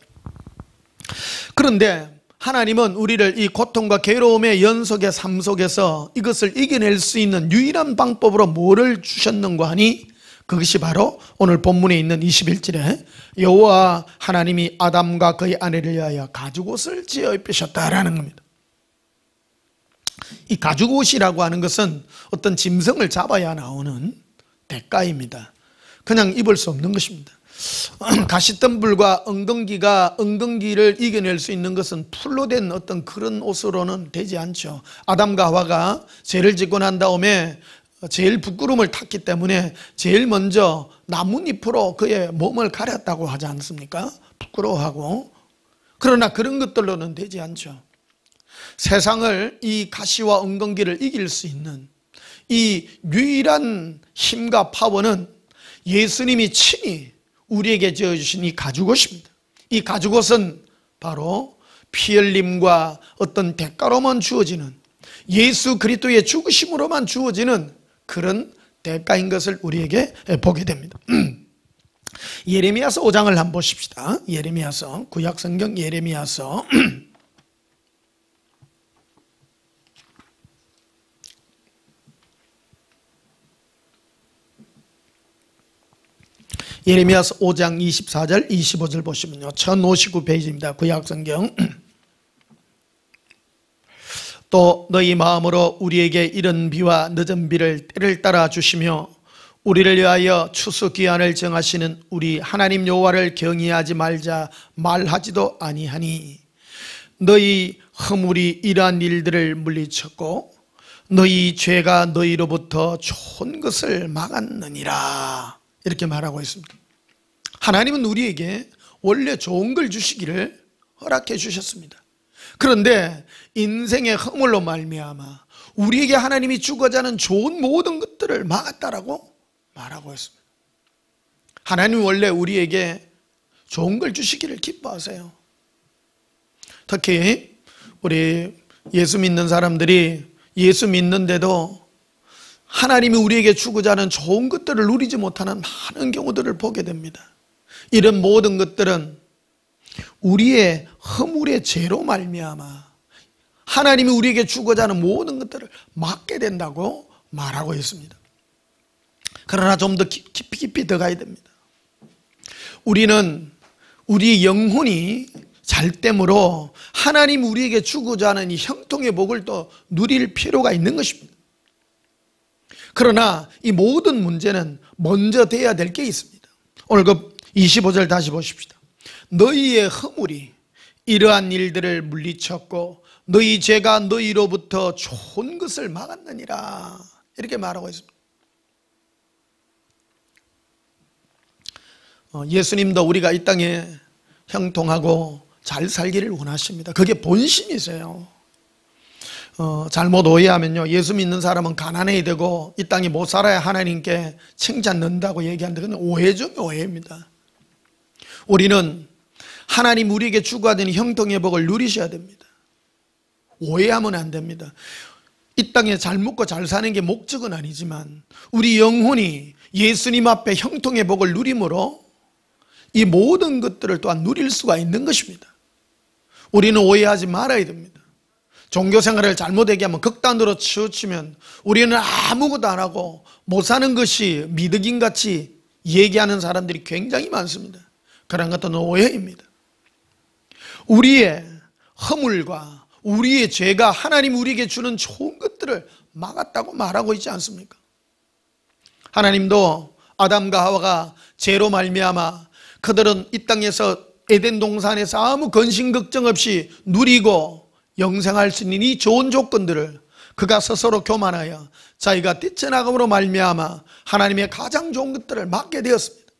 그런데 하나님은 우리를 이 고통과 괴로움의 연속의 삶 속에서 이것을 이겨낼 수 있는 유일한 방법으로 뭐를 주셨는가 하니, 그것이 바로 오늘 본문에 있는 21절에 여호와 하나님이 아담과 그의 아내를 위하여 가죽옷을 지어 입히셨다라는 겁니다. 이 가죽옷이라고 하는 것은 어떤 짐승을 잡아야 나오는 대가입니다. 그냥 입을 수 없는 것입니다. 가시덤불과 엉겅퀴를 이겨낼 수 있는 것은 풀로 된 어떤 그런 옷으로는 되지 않죠. 아담과 하와가 죄를 짓고 난 다음에 제일 부끄러움을 탔기 때문에 제일 먼저 나뭇잎으로 그의 몸을 가렸다고 하지 않습니까? 부끄러워하고. 그러나 그런 것들로는 되지 않죠. 세상을, 이 가시와 엉겅퀴를 이길 수 있는 이 유일한 힘과 파워는 예수님이 친히 우리에게 지어주신 이 가죽옷입니다. 이 가죽옷은 바로 피 흘림과 어떤 대가로만 주어지는, 예수 그리스도의 죽으심으로만 주어지는 그런 대가인 것을 우리에게 보게 됩니다. 예레미야서 5장을 한번 보십시다. 예레미야서, 구약성경 예레미야서 예레미야서 5장 24절 25절 보시면요, 1059페이지입니다. 구약성경. 또 너희 마음으로 우리에게 이른 비와 늦은 비를 때를 따라 주시며 우리를 위하여 추수기한을 정하시는 우리 하나님 여호와를 경외하지 말자 말하지도 아니하니 너희 허물이 이러한 일들을 물리쳤고 너희 죄가 너희로부터 좋은 것을 막았느니라, 이렇게 말하고 있습니다. 하나님은 우리에게 원래 좋은 걸 주시기를 허락해 주셨습니다. 그런데 인생의 허물로 말미암아 우리에게 하나님이 주고자 하는 좋은 모든 것들을 막았다라고 말하고 있습니다. 하나님은 원래 우리에게 좋은 걸 주시기를 기뻐하세요. 특히 우리 예수 믿는 사람들이 예수 믿는데도 하나님이 우리에게 주고자 하는 좋은 것들을 누리지 못하는 많은 경우들을 보게 됩니다. 이런 모든 것들은 우리의 허물의 죄로 말미암아 하나님이 우리에게 주고자 하는 모든 것들을 막게 된다고 말하고 있습니다. 그러나 좀 더 깊이 들어가야 됩니다. 우리는 우리 영혼이 잘됨으로 하나님 우리에게 주고자 하는 이 형통의 복을 또 누릴 필요가 있는 것입니다. 그러나 이 모든 문제는 먼저 돼야 될 게 있습니다. 오늘 그 25절 다시 보십시다. 너희의 허물이 이러한 일들을 물리쳤고 너희 죄가 너희로부터 좋은 것을 막았느니라, 이렇게 말하고 있습니다. 예수님도 우리가 이 땅에 형통하고 잘 살기를 원하십니다. 그게 본심이세요. 잘못 오해하면요, 예수 믿는 사람은 가난해야 되고 이 땅에 못 살아야 하나님께 칭찬 넣는다고 얘기하는데 그건 오해죠, 오해입니다. 우리는 하나님 우리에게 주고하는 형통의 복을 누리셔야 됩니다. 오해하면 안 됩니다. 이 땅에 잘 먹고 잘 사는 게 목적은 아니지만 우리 영혼이 예수님 앞에 형통의 복을 누림으로 이 모든 것들을 또한 누릴 수가 있는 것입니다. 우리는 오해하지 말아야 됩니다. 종교생활을 잘못 얘기하면 극단으로 치우치면 우리는 아무것도 안 하고 못 사는 것이 미덕인같이 얘기하는 사람들이 굉장히 많습니다. 그런 것도 오해입니다. 우리의 허물과 우리의 죄가 하나님 우리에게 주는 좋은 것들을 막았다고 말하고 있지 않습니까? 하나님도 아담과 하와가 죄로 말미암아 그들은 이 땅에서 에덴 동산에서 아무 근심 걱정 없이 누리고 영생할 수 있는 이 좋은 조건들을 그가 스스로 교만하여 자기가 뛰쳐나감으로 말미암아 하나님의 가장 좋은 것들을 막게 되었습니다.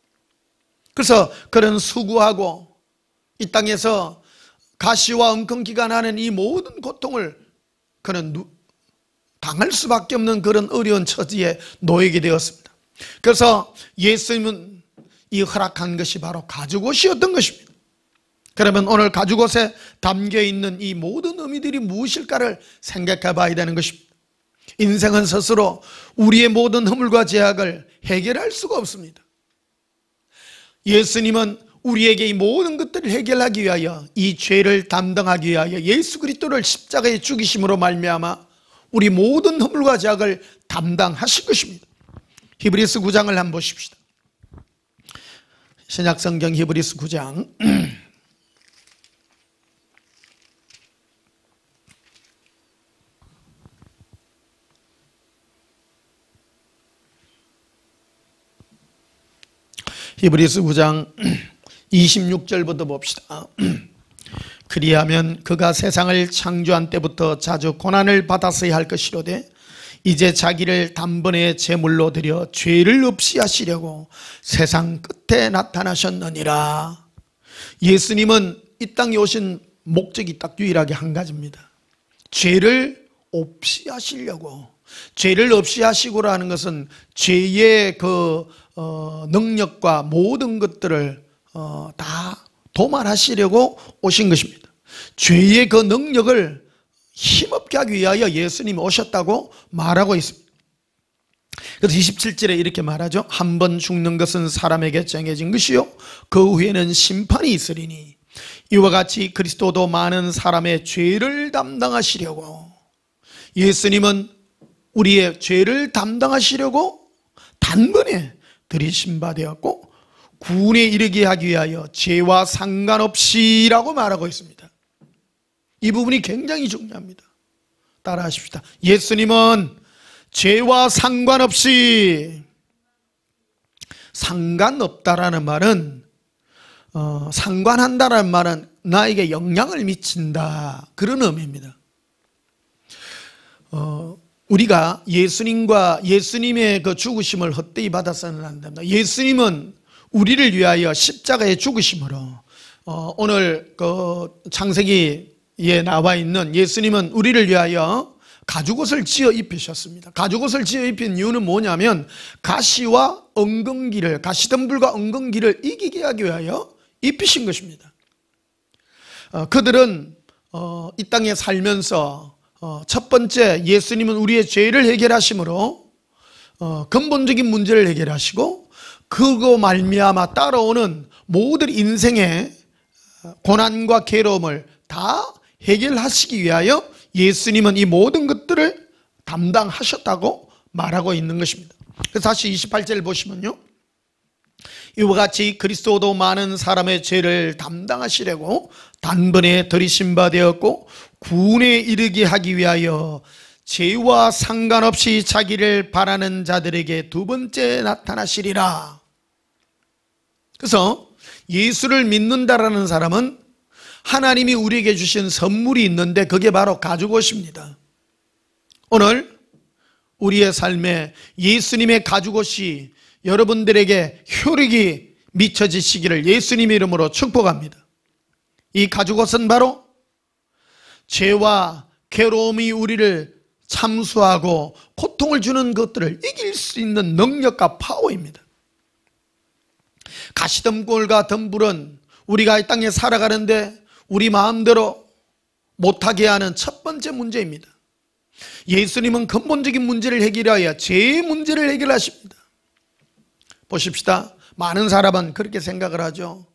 그래서 그런 수고하고 이 땅에서 가시와 엉겅퀴가 나는 이 모든 고통을 그는 당할 수밖에 없는 그런 어려운 처지에 놓이게 되었습니다. 그래서 예수님은 이 허락한 것이 바로 가죽옷이었던 것입니다. 그러면 오늘 가죽옷에 담겨있는 이 모든 의미들이 무엇일까를 생각해 봐야 되는 것입니다. 인생은 스스로 우리의 모든 허물과 죄악을 해결할 수가 없습니다. 예수님은 우리에게 이 모든 것들을 해결하기 위하여 이 죄를 담당하기 위하여 예수 그리스도를 십자가에 죽이심으로 말미암아 우리 모든 허물과 죄악을 담당하실 것입니다. 히브리서 9장을 한번 보십시다. 신약성경 히브리서 9장 히브리서 9장 26절부터 봅시다. 그리하면 그가 세상을 창조한 때부터 자주 고난을 받았어야 할 것이로되 이제 자기를 단번에 제물로 드려 죄를 없이 하시려고 세상 끝에 나타나셨느니라. 예수님은 이 땅에 오신 목적이 딱 유일하게 한 가지입니다. 죄를 없이 하시려고. 죄를 없이 하시고라는 것은 죄의 그 능력과 모든 것들을 다 도말하시려고 오신 것입니다. 죄의 그 능력을 힘없게 하기 위하여 예수님이 오셨다고 말하고 있습니다. 그래서 27절에 이렇게 말하죠. 한 번 죽는 것은 사람에게 정해진 것이요 그 후에는 심판이 있으리니 이와 같이 그리스도도 많은 사람의 죄를 담당하시려고, 예수님은 우리의 죄를 담당하시려고 단번에 들이신 바 되었고 구원에 이르게 하기 위하여 죄와 상관없이라고 말하고 있습니다. 이 부분이 굉장히 중요합니다. 따라하십시다. 예수님은 죄와 상관없이, 상관없다라는 말은 상관한다라는 말은 나에게 영향을 미친다, 그런 의미입니다. 우리가 예수님의 그 죽으심을 헛되이 받아서는 안 됩니다. 예수님은 우리를 위하여 십자가에 죽으심으로, 오늘 그 창세기에 나와 있는 예수님은 우리를 위하여 가죽옷을 지어 입히셨습니다. 가죽옷을 지어 입힌 이유는 뭐냐면 가시와 엉겅기를, 가시덤불과 엉겅기를 이기게 하기 위하여 입히신 것입니다. 그들은 이 땅에 살면서 첫 번째, 예수님은 우리의 죄를 해결하심으로 근본적인 문제를 해결하시고 그거 말미암아 따라오는 모든 인생의 고난과 괴로움을 다 해결하시기 위하여 예수님은 이 모든 것들을 담당하셨다고 말하고 있는 것입니다. 그래서 다시 28절을 보시면요, 이와 같이 그리스도도 많은 사람의 죄를 담당하시려고 단번에 들이신 바 되었고 구원에 이르게 하기 위하여 죄와 상관없이 자기를 바라는 자들에게 두 번째 나타나시리라. 그래서 예수를 믿는다라는 사람은 하나님이 우리에게 주신 선물이 있는데 그게 바로 가죽옷입니다. 오늘 우리의 삶에 예수님의 가죽옷이 여러분들에게 효력이 미쳐지시기를 예수님의 이름으로 축복합니다. 이 가죽옷은 바로 죄와 괴로움이 우리를 참수하고 고통을 주는 것들을 이길 수 있는 능력과 파워입니다. 가시덤불과 덤불은 우리가 이 땅에 살아가는데 우리 마음대로 못하게 하는 첫 번째 문제입니다. 예수님은 근본적인 문제를 해결하여 죄의 문제를 해결하십니다. 보십시다. 많은 사람은 그렇게 생각을 하죠.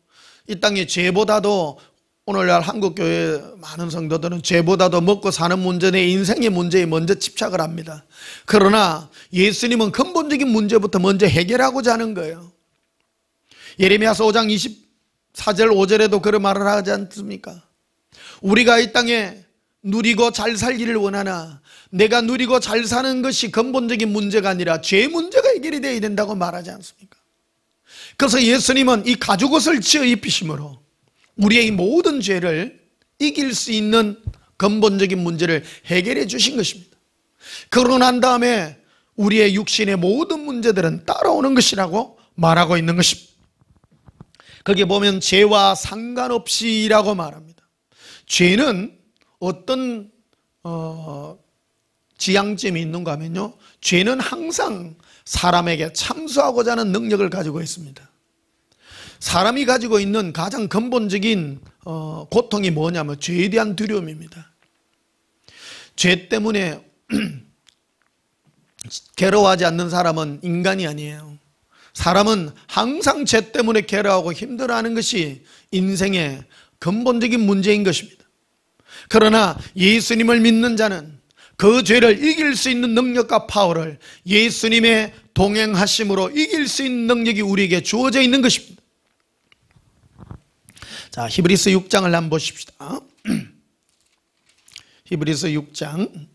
이 땅의 죄보다도, 오늘날 한국교회 많은 성도들은 죄보다도 먹고 사는 문제, 내 인생의 문제에 먼저 집착을 합니다. 그러나 예수님은 근본적인 문제부터 먼저 해결하고자 하는 거예요. 예레미야서 5장 24절 5절에도 그런 말을 하지 않습니까? 우리가 이 땅에 누리고 잘 살기를 원하나 내가 누리고 잘 사는 것이 근본적인 문제가 아니라 죄 문제가 해결이 되어야 된다고 말하지 않습니까? 그래서 예수님은 이 가죽옷을 지어 입히심으로 우리의 이 모든 죄를 이길 수 있는 근본적인 문제를 해결해 주신 것입니다. 그러고 난 다음에 우리의 육신의 모든 문제들은 따라오는 것이라고 말하고 있는 것입니다. 거기에 보면 죄와 상관없이라고 말합니다. 죄는 어떤 지향점이 있는가 하면요, 죄는 항상 사람에게 참수하고자 하는 능력을 가지고 있습니다. 사람이 가지고 있는 가장 근본적인 고통이 뭐냐면 죄에 대한 두려움입니다. 죄 때문에 괴로워하지 않는 사람은 인간이 아니에요. 사람은 항상 죄 때문에 괴로워하고 힘들어하는 것이 인생의 근본적인 문제인 것입니다. 그러나 예수님을 믿는 자는 그 죄를 이길 수 있는 능력과 파워를 예수님의 동행하심으로 이길 수 있는 능력이 우리에게 주어져 있는 것입니다. 자, 히브리서 6장을 한번 보십시다. 히브리서 6장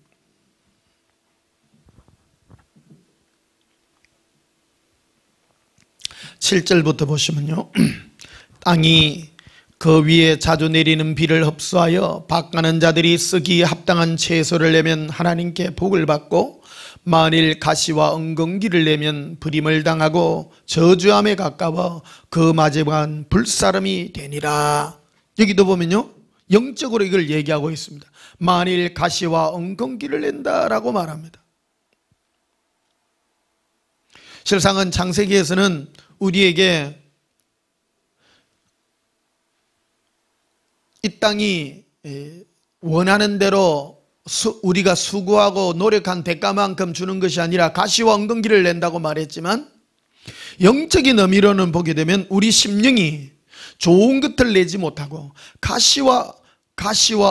7절부터 보시면요, 땅이 그 위에 자주 내리는 비를 흡수하여 밭가는 자들이 쓰기에 합당한 채소를 내면 하나님께 복을 받고 만일 가시와 엉겅기를 내면 불임을 당하고 저주함에 가까워 그 마지막은 불사름이 되니라. 여기도 보면요, 영적으로 이걸 얘기하고 있습니다. 만일 가시와 엉겅기를 낸다라고 말합니다. 실상은 창세기에서는 우리에게 이 땅이 원하는 대로 우리가 수고하고 노력한 대가만큼 주는 것이 아니라 가시와 엉겅퀴를 낸다고 말했지만, 영적인 의미로는 보게 되면 우리 심령이 좋은 것을 내지 못하고 가시와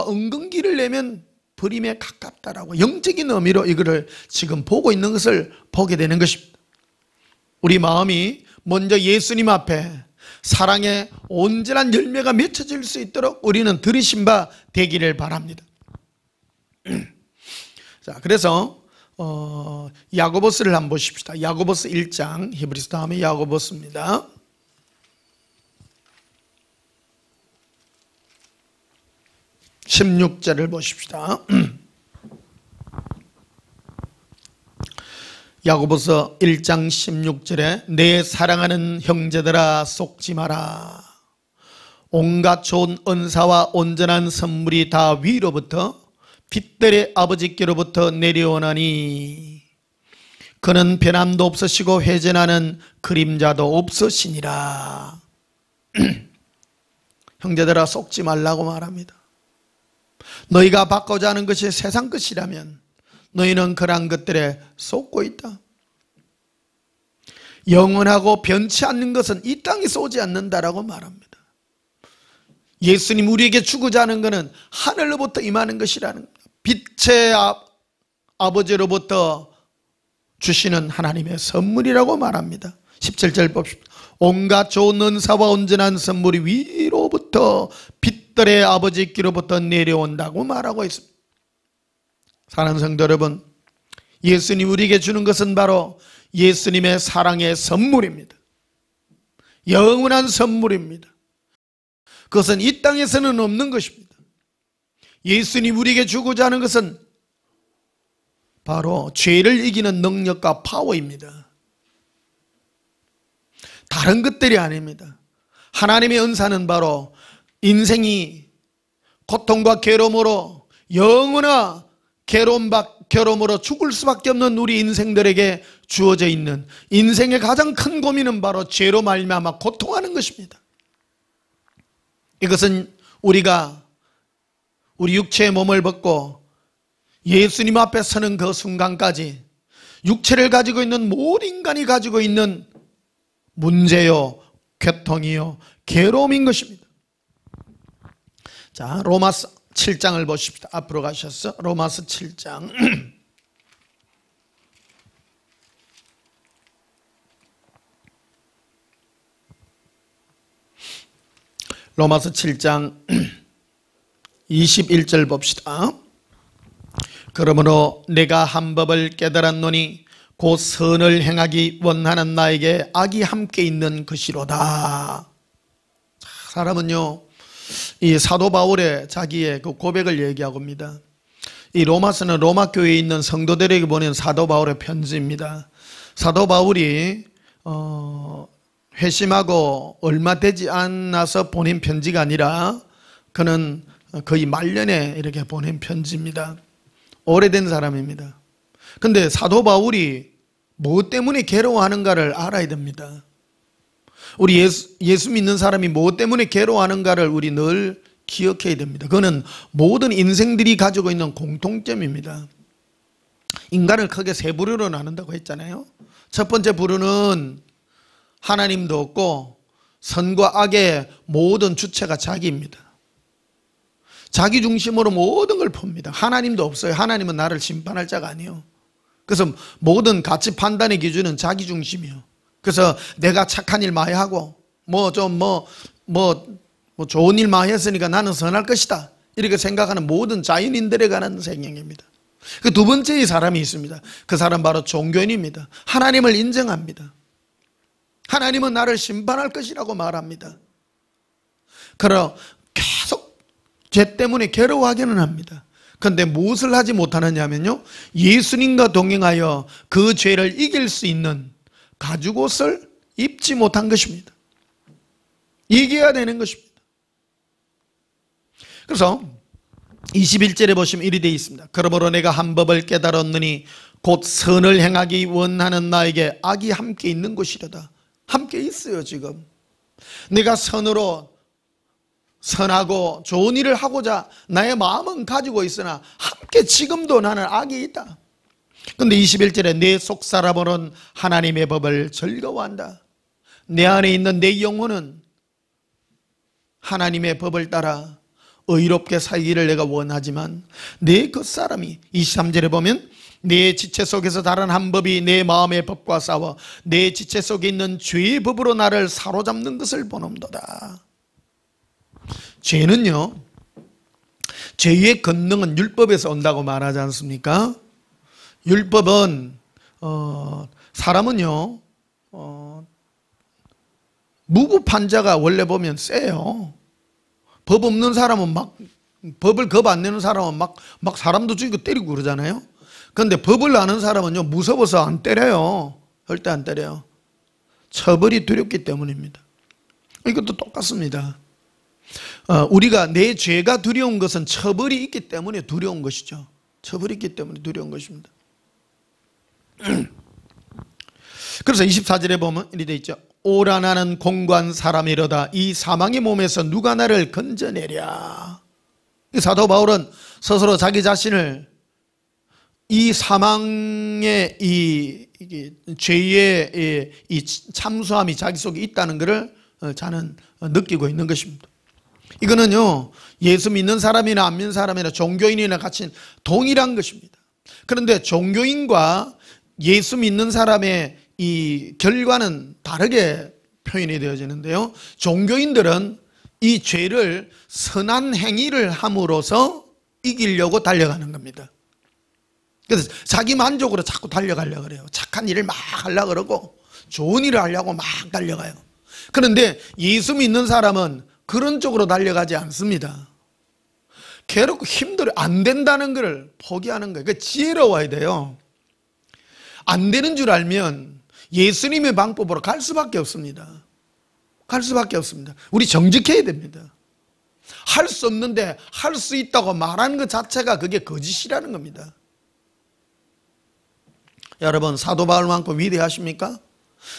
엉겅퀴를 내면 버림에 가깝다라고, 영적인 의미로 이거를 지금 보고 있는 것을 보게 되는 것입니다. 우리 마음이 먼저 예수님 앞에 사랑의 온전한 열매가 맺혀질 수 있도록 우리는 들으신 바 되기를 바랍니다. 자, 그래서 야고보스를 한번 보십시다. 야고보스 1장, 히브리서 다음에 야고보스입니다. (16절을) 보십시다. 야고보서 1장 16절에 내 사랑하는 형제들아 속지 마라. 온갖 좋은 은사와 온전한 선물이 다 위로부터 빛들의 아버지께로부터 내려오나니 그는 변함도 없으시고 회전하는 그림자도 없으시니라. 형제들아 속지 말라고 말합니다. 너희가 받고자 하는 것이 세상 것이라면 너희는 그러한 것들에 속고 있다. 영원하고 변치 않는 것은 이 땅에서 오지 않는다라고 말합니다. 예수님 우리에게 주고자 하는 것은 하늘로부터 임하는 것이라는 거예요. 빛의 아버지로부터 주시는 하나님의 선물이라고 말합니다. 17절 봅시다. 온갖 좋은 은사와 온전한 선물이 위로부터 빛들의 아버지께로부터 내려온다고 말하고 있습니다. 사랑하는 성도 여러분, 예수님 우리에게 주는 것은 바로 예수님의 사랑의 선물입니다. 영원한 선물입니다. 그것은 이 땅에서는 없는 것입니다. 예수님 우리에게 주고자 하는 것은 바로 죄를 이기는 능력과 파워입니다. 다른 것들이 아닙니다. 하나님의 은사는 바로 인생이 고통과 괴로움으로 영원한 괴로움으로 죽을 수밖에 없는 우리 인생들에게 주어져 있는 인생의 가장 큰 고민은 바로 죄로 말미암아 고통하는 것입니다. 이것은 우리가 우리 육체의 몸을 벗고 예수님 앞에 서는 그 순간까지 육체를 가지고 있는 모든 인간이 가지고 있는 문제요, 고통이요, 괴로움인 것입니다. 자, 로마서 7장을 보십시다. 앞으로 가셔서 로마서 7장 로마서 7장 21절 봅시다. 그러므로 내가 한 법을 깨달았노니 곧 선을 행하기 원하는 나에게 악이 함께 있는 것이로다. 사람은요, 이 사도 바울의 자기의 그 고백을 얘기하고 있습니다. 이 로마서는 로마 교회에 있는 성도들에게 보낸 사도 바울의 편지입니다. 사도 바울이 회심하고 얼마 되지 않아서 보낸 편지가 아니라 그는 거의 말년에 이렇게 보낸 편지입니다. 오래된 사람입니다. 근데 사도 바울이 뭐 때문에 괴로워하는가를 알아야 됩니다. 우리 예수 믿는 사람이 뭐 때문에 괴로워하는가를 우리 늘 기억해야 됩니다. 그거는 모든 인생들이 가지고 있는 공통점입니다. 인간을 크게 세 부류로 나눈다고 했잖아요. 첫 번째 부류는 하나님도 없고 선과 악의 모든 주체가 자기입니다. 자기 중심으로 모든 걸 봅니다. 하나님도 없어요. 하나님은 나를 심판할 자가 아니에요. 그래서 모든 가치 판단의 기준은 자기 중심이에요. 그래서 내가 착한 일 많이 하고 좋은 일 많이 했으니까 나는 선할 것이다, 이렇게 생각하는 모든 자연인들에 관한 생각입니다. 그 두 번째의 사람이 있습니다. 그 사람 바로 종교인입니다. 하나님을 인정합니다. 하나님은 나를 심판할 것이라고 말합니다. 그러나 계속 죄 때문에 괴로워하기는 합니다. 그런데 무엇을 하지 못하느냐면요, 예수님과 동행하여 그 죄를 이길 수 있는 가죽옷을 입지 못한 것입니다. 이겨야 되는 것입니다. 그래서 21절에 보시면 이리 되어 있습니다. 그러므로 내가 한 법을 깨달았느니 곧 선을 행하기 원하는 나에게 악이 함께 있는 것이로다. 함께 있어요. 지금 내가 선으로 선하고 좋은 일을 하고자 나의 마음은 가지고 있으나 함께 지금도 나는 악이 있다. 그런데 21절에 내 속사람은 하나님의 법을 즐거워한다. 내 안에 있는 내 영혼은 하나님의 법을 따라 의롭게 살기를 내가 원하지만 내 겉사람이 23절에 보면 내 지체 속에서 다른 한 법이 내 마음의 법과 싸워 내 지체 속에 있는 죄의 법으로 나를 사로잡는 것을 보는도다. 죄는요, 죄의 권능은 율법에서 온다고 말하지 않습니까? 율법은 사람은요 무고판자가 원래 보면 세요. 법 없는 사람은 막 법을 겁 안 내는 사람은 막 사람도 죽이고 때리고 그러잖아요. 그런데 법을 아는 사람은요 무서워서 안 때려요. 절대 안 때려요. 처벌이 두렵기 때문입니다. 이것도 똑같습니다. 우리가 내 죄가 두려운 것은 처벌이 있기 때문에 두려운 것이죠. 처벌이 있기 때문에 두려운 것입니다. 그래서 24절에 보면 이렇게 되어 있죠. 오라 나는 공고한 사람이로다. 이 사망의 몸에서 누가 나를 건져내랴. 사도 바울은 스스로 자기 자신을 이 사망의 이 죄의 이 참수함이 자기 속에 있다는 것을 자는 느끼고 있는 것입니다. 이거는요 예수 믿는 사람이나 안 믿는 사람이나 종교인이나 같이 동일한 것입니다. 그런데 종교인과 예수 믿는 사람의 이 결과는 다르게 표현이 되어지는데요, 종교인들은 이 죄를 선한 행위를 함으로써 이기려고 달려가는 겁니다. 그래서 자기 만족으로 자꾸 달려가려고 그래요. 착한 일을 막 하려고 그러고 좋은 일을 하려고 막 달려가요. 그런데 예수 믿는 사람은 그런 쪽으로 달려가지 않습니다. 괴롭고 힘들어 안 된다는 것을 포기하는 거예요. 그러니까 지혜로워야 돼요. 안 되는 줄 알면 예수님의 방법으로 갈 수밖에 없습니다. 갈 수밖에 없습니다. 우리 정직해야 됩니다. 할 수 없는데 할 수 있다고 말하는 것 자체가 그게 거짓이라는 겁니다. 여러분, 사도 바울만큼 위대하십니까?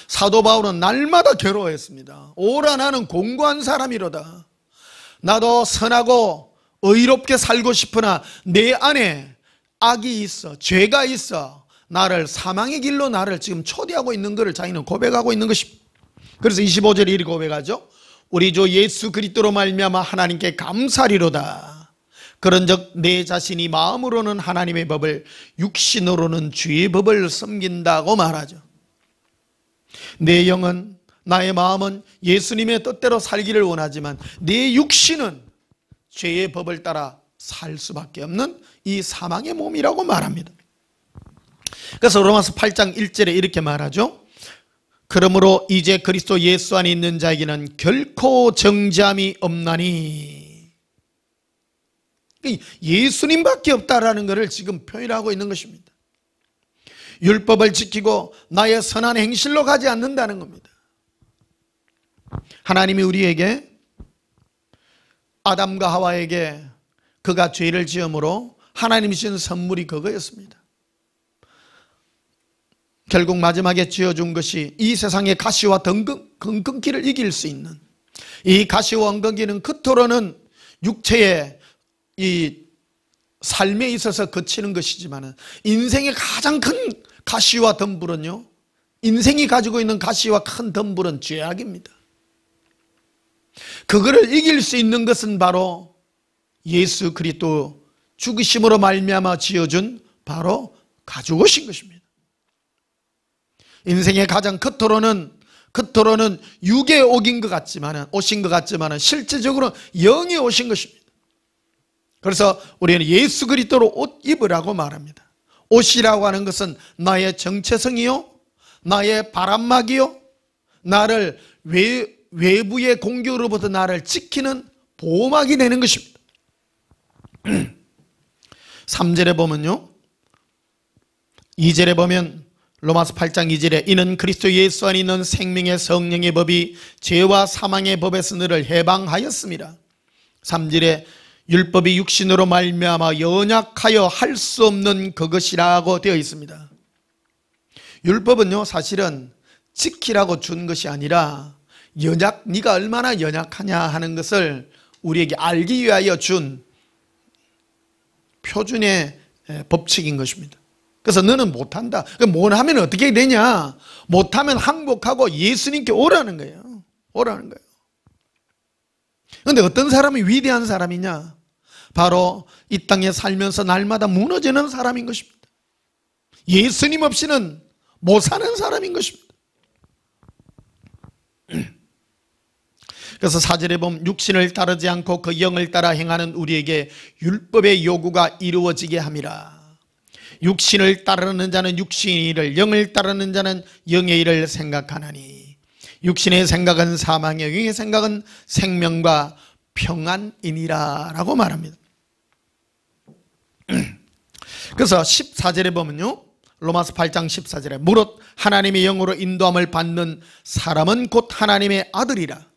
사도 바울은 날마다 괴로워했습니다. 오라 나는 공고한 사람이로다. 나도 선하고 의롭게 살고 싶으나 내 안에 악이 있어, 죄가 있어 나를 사망의 길로 나를 지금 초대하고 있는 것을 자기는 고백하고 있는 것입니다. 그래서 25절에 이렇게 고백하죠. 우리 주 예수 그리스도로 말미암아 하나님께 감사리로다. 그런즉 내 자신이 마음으로는 하나님의 법을 육신으로는 주의 법을 섬긴다고 말하죠. 내 영은 나의 마음은 예수님의 뜻대로 살기를 원하지만 내 육신은 죄의 법을 따라 살 수밖에 없는 이 사망의 몸이라고 말합니다. 그래서 로마서 8장 1절에 이렇게 말하죠. 그러므로 이제 그리스도 예수 안에 있는 자에게는 결코 정죄함이 없나니. 예수님밖에 없다라는 것을 지금 표현하고 있는 것입니다. 율법을 지키고 나의 선한 행실로 가지 않는다는 겁니다. 하나님이 우리에게 아담과 하와에게 그가 죄를 지음으로 하나님이 주신 선물이 그거였습니다. 결국 마지막에 지어준 것이 이 세상의 가시와 엉겅퀴를 이길 수 있는, 이 가시와 엉겅퀴는 그토록은 육체의 이 삶에 있어서 거치는 것이지만 인생의 가장 큰 가시와 덤불은요, 인생이 가지고 있는 가시와 큰 덤불은 죄악입니다. 그거를 이길 수 있는 것은 바로 예수 그리스도 죽으심으로 말미암아 지어준 바로 가져오신 것입니다. 인생의 가장 겉으로는 육에 오신 것 같지만 실제적으로 영이 오신 것입니다. 그래서 우리는 예수 그리스도로 옷 입으라고 말합니다. 옷이라고 하는 것은 나의 정체성이요, 나의 바람막이요, 나를 외부의 공격으로부터 나를 지키는 보호막이 되는 것입니다. 3절에 보면요, 2절에 보면 로마서 8장 2절에 이는 그리스도 예수 안에 있는 생명의 성령의 법이 죄와 사망의 법에서 너를 해방하였습니다. 3절에 율법이 육신으로 말미암아 연약하여 할 수 없는 그것이라고 되어 있습니다. 율법은요 사실은 지키라고 준 것이 아니라 네가 얼마나 연약하냐 하는 것을 우리에게 알기 위하여 준 표준의 법칙인 것입니다. 그래서 너는 못한다. 못하면 어떻게 되냐? 못하면 항복하고 예수님께 오라는 거예요. 오라는 거예요. 그런데 어떤 사람이 위대한 사람이냐? 바로 이 땅에 살면서 날마다 무너지는 사람인 것입니다. 예수님 없이는 못 사는 사람인 것입니다. 그래서 4절에 보면 육신을 따르지 않고 그 영을 따라 행하는 우리에게 율법의 요구가 이루어지게 함이라. 육신을 따르는 자는 육신의 일을, 영을 따르는 자는 영의 일을 생각하나니 육신의 생각은 사망이요 영의 생각은 생명과 평안이니라 라고 말합니다. 그래서 14절에 보면요, 로마서 8장 14절에 무릇 하나님의 영으로 인도함을 받는 사람은 곧 하나님의 아들이라.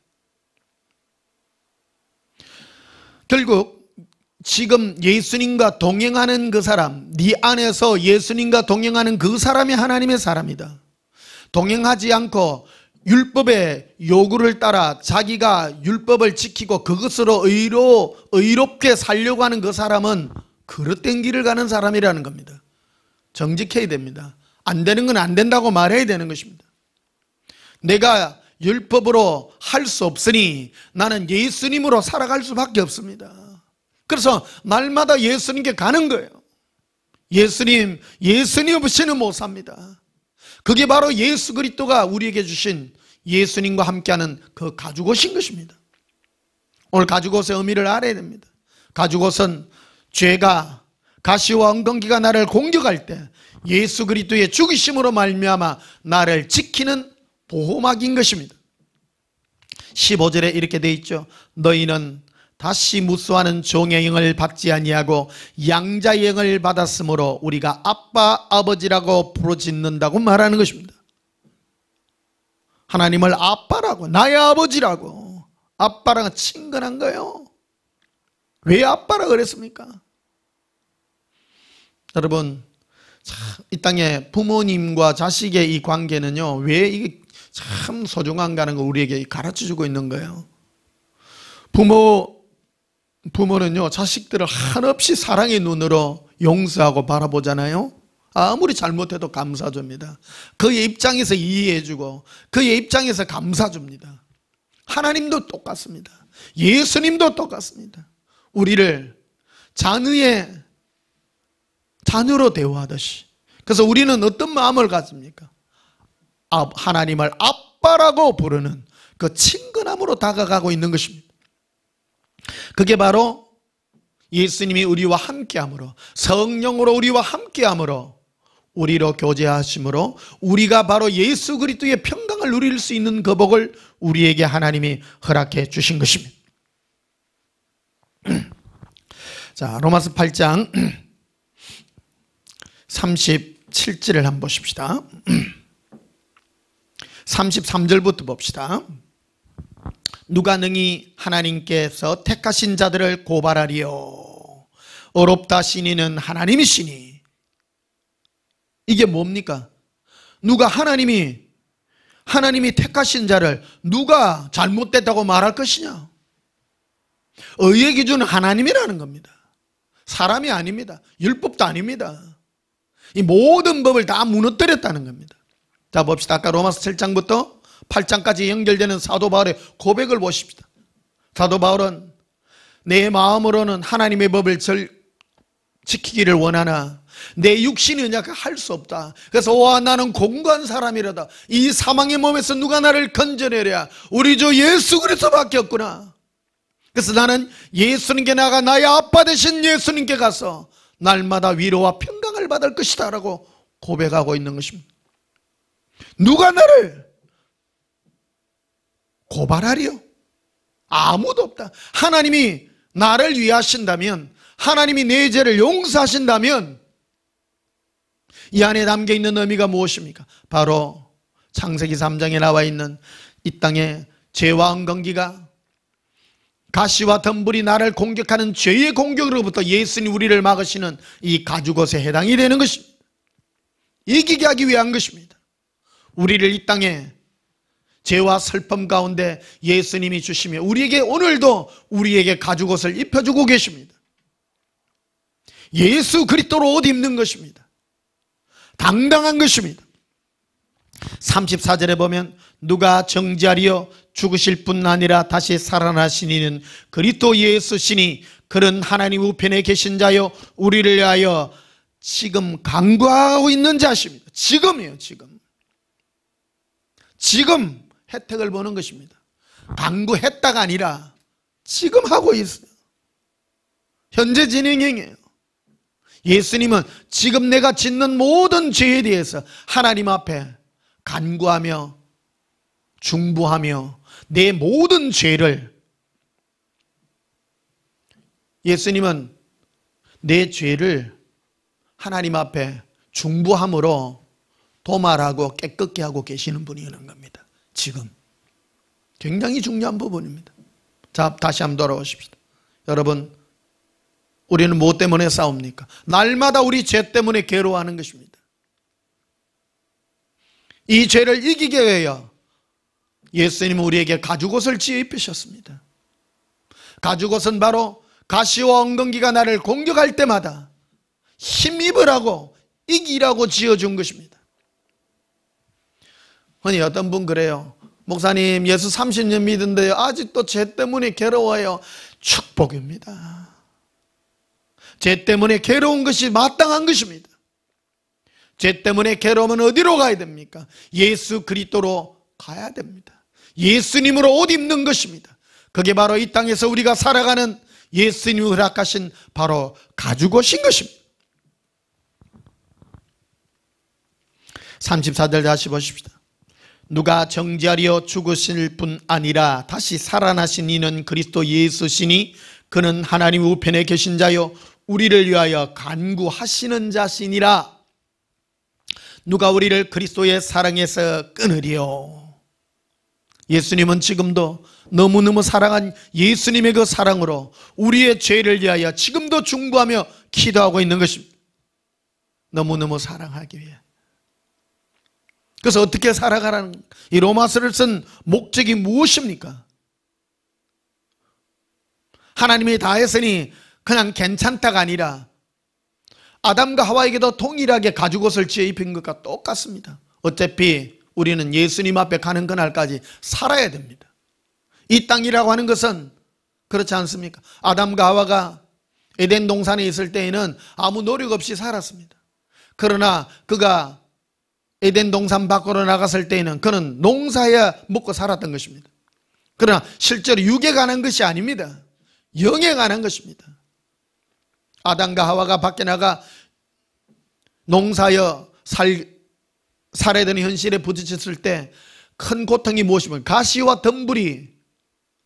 결국 지금 예수님과 동행하는 그 사람, 네 안에서 예수님과 동행하는 그 사람이 하나님의 사람이다. 동행하지 않고 율법의 요구를 따라 자기가 율법을 지키고 그것으로 의롭게 살려고 하는 그 사람은 그릇된 길을 가는 사람이라는 겁니다. 정직해야 됩니다. 안 되는 건 안 된다고 말해야 되는 것입니다. 내가 율법으로 할 수 없으니 나는 예수님으로 살아갈 수밖에 없습니다. 그래서 날마다 예수님께 가는 거예요. 예수님 없이는 못 삽니다. 그게 바로 예수 그리스도가 우리에게 주신 예수님과 함께하는 그 가죽옷인 것입니다. 오늘 가죽옷의 의미를 알아야 됩니다. 가죽옷은 죄가, 가시와 엉겅퀴가 나를 공격할 때 예수 그리스도의 죽으심으로 말미암아 나를 지키는 보호막인 것입니다. 15절에 이렇게 되어 있죠. 너희는 다시 무수하는 종의 영을 받지 아니하고 양자의 영을 받았으므로 우리가 아빠 아버지라고 부르짖는다고 말하는 것입니다. 하나님을 아빠라고, 나의 아버지라고. 아빠랑 친근한 거예요. 왜 아빠라 그랬습니까? 여러분, 이 땅에 부모님과 자식의 이 관계는요, 왜 이게 참 소중한가는 거 우리에게 가르쳐주고 있는 거예요. 부모는요, 자식들을 한없이 사랑의 눈으로 용서하고 바라보잖아요. 아무리 잘못해도 감사줍니다. 그의 입장에서 이해해주고 그의 입장에서 감사줍니다. 하나님도 똑같습니다. 예수님도 똑같습니다. 우리를 자녀로 대우하듯이. 그래서 우리는 어떤 마음을 가집니까? 하나님을 아빠라고 부르는 그 친근함으로 다가가고 있는 것입니다. 그게 바로 예수님이 우리와 함께함으로, 성령으로 우리와 함께함으로, 우리로 교제하심으로 우리가 바로 예수 그리스도의 평강을 누릴 수 있는 그 복을 우리에게 하나님이 허락해 주신 것입니다. 자, 로마서 8장 37절을 한번 보십시다. 33절부터 봅시다. 누가 능히 하나님께서 택하신 자들을 고발하리요? 어렵다 시니는 하나님이시니. 이게 뭡니까? 누가 하나님이 택하신 자를 누가 잘못됐다고 말할 것이냐? 의의 기준은 하나님이라는 겁니다. 사람이 아닙니다. 율법도 아닙니다. 이 모든 법을 다 무너뜨렸다는 겁니다. 자, 봅시다. 아까 로마서 7장부터 8장까지 연결되는 사도 바울의 고백을 보십시다. 사도 바울은 내 마음으로는 하나님의 법을 지키기를 원하나 내 육신이 연약해 할 수 없다. 그래서 와 나는 공고한 사람이라다. 이 사망의 몸에서 누가 나를 건져내랴. 우리 주 예수 그리스도밖에 없구나. 그래서 나는 예수님께 나가 나의 아빠 되신 예수님께 가서 날마다 위로와 평강을 받을 것이다 라고 고백하고 있는 것입니다. 누가 나를 고발하리요? 아무도 없다. 하나님이 나를 위하신다면, 하나님이 내 죄를 용서하신다면 이 안에 담겨있는 의미가 무엇입니까? 바로 창세기 3장에 나와 있는 이 땅에 죄와 엉겅퀴가, 가시와 덤불이 나를 공격하는 죄의 공격으로부터 예수님 우리를 막으시는 이 가죽옷에 해당이 되는 것입니다. 이기게 하기 위한 것입니다. 우리를 이 땅에 죄와 슬픔 가운데 예수님이 주시며 우리에게 오늘도 우리에게 가죽옷을 입혀주고 계십니다. 예수 그리스도로 옷 입는 것입니다. 당당한 것입니다. 34절에 보면 누가 정죄하리요 죽으실 뿐 아니라 다시 살아나신 이는 그리스도 예수시니 그는 하나님 우편에 계신 자요 우리를 위하여 지금 간구하고 있는 자십니다. 지금이에요. 지금 혜택을 보는 것입니다. 간구했다가 아니라 지금 하고 있어요. 현재 진행형이에요. 예수님은 지금 내가 짓는 모든 죄에 대해서 하나님 앞에 간구하며 중보하며 내 모든 죄를, 예수님은 내 죄를 하나님 앞에 중보함으로 도말하고 깨끗게 하고 계시는 분이라는 겁니다. 지금 굉장히 중요한 부분입니다. 자, 다시 한번 돌아오십시다. 여러분, 우리는 뭐 때문에 싸웁니까? 날마다 우리 죄 때문에 괴로워하는 것입니다. 이 죄를 이기게 위하여 예수님은 우리에게 가죽옷을 지어 입히셨습니다. 가죽옷은 바로 가시와 엉겅퀴가 나를 공격할 때마다 힘입으라고 이기라고 지어준 것입니다. 아니, 어떤 분 그래요. 목사님, 예수 30년 믿은데요 아직도 죄 때문에 괴로워요. 축복입니다. 죄 때문에 괴로운 것이 마땅한 것입니다. 죄 때문에 괴로우면 어디로 가야 됩니까? 예수 그리스도로 가야 됩니다. 예수님으로 옷 입는 것입니다. 그게 바로 이 땅에서 우리가 살아가는 예수님이 허락하신 바로 가죽옷인 것입니다. 34절 다시 보십시다. 누가 정죄하려 죽으실 뿐 아니라 다시 살아나신 이는 그리스도 예수시니 그는 하나님 우편에 계신 자요 우리를 위하여 간구하시는 자시니라. 누가 우리를 그리스도의 사랑에서 끊으리요. 예수님은 지금도 너무너무 사랑한 예수님의 그 사랑으로 우리의 죄를 위하여 지금도 중보하며 기도하고 있는 것입니다. 너무너무 사랑하기 위해. 그래서 어떻게 살아가라는, 이 로마서를 쓴 목적이 무엇입니까? 하나님이 다 했으니 그냥 괜찮다가 아니라 아담과 하와에게도 동일하게 가죽옷을 지어 입힌 것과 똑같습니다. 어차피 우리는 예수님 앞에 가는 그날까지 살아야 됩니다. 이 땅이라고 하는 것은 그렇지 않습니까? 아담과 하와가 에덴 동산에 있을 때에는 아무 노력 없이 살았습니다. 그러나 그가 에덴 동산 밖으로 나갔을 때에는 그는 농사해야 먹고 살았던 것입니다. 그러나 실제로 육에 관한 것이 아닙니다. 영에 관한 것입니다. 아담과 하와가 밖에 나가 농사여 살아야 되는 현실에 부딪혔을 때 큰 고통이 무엇이면 가시와 덤불이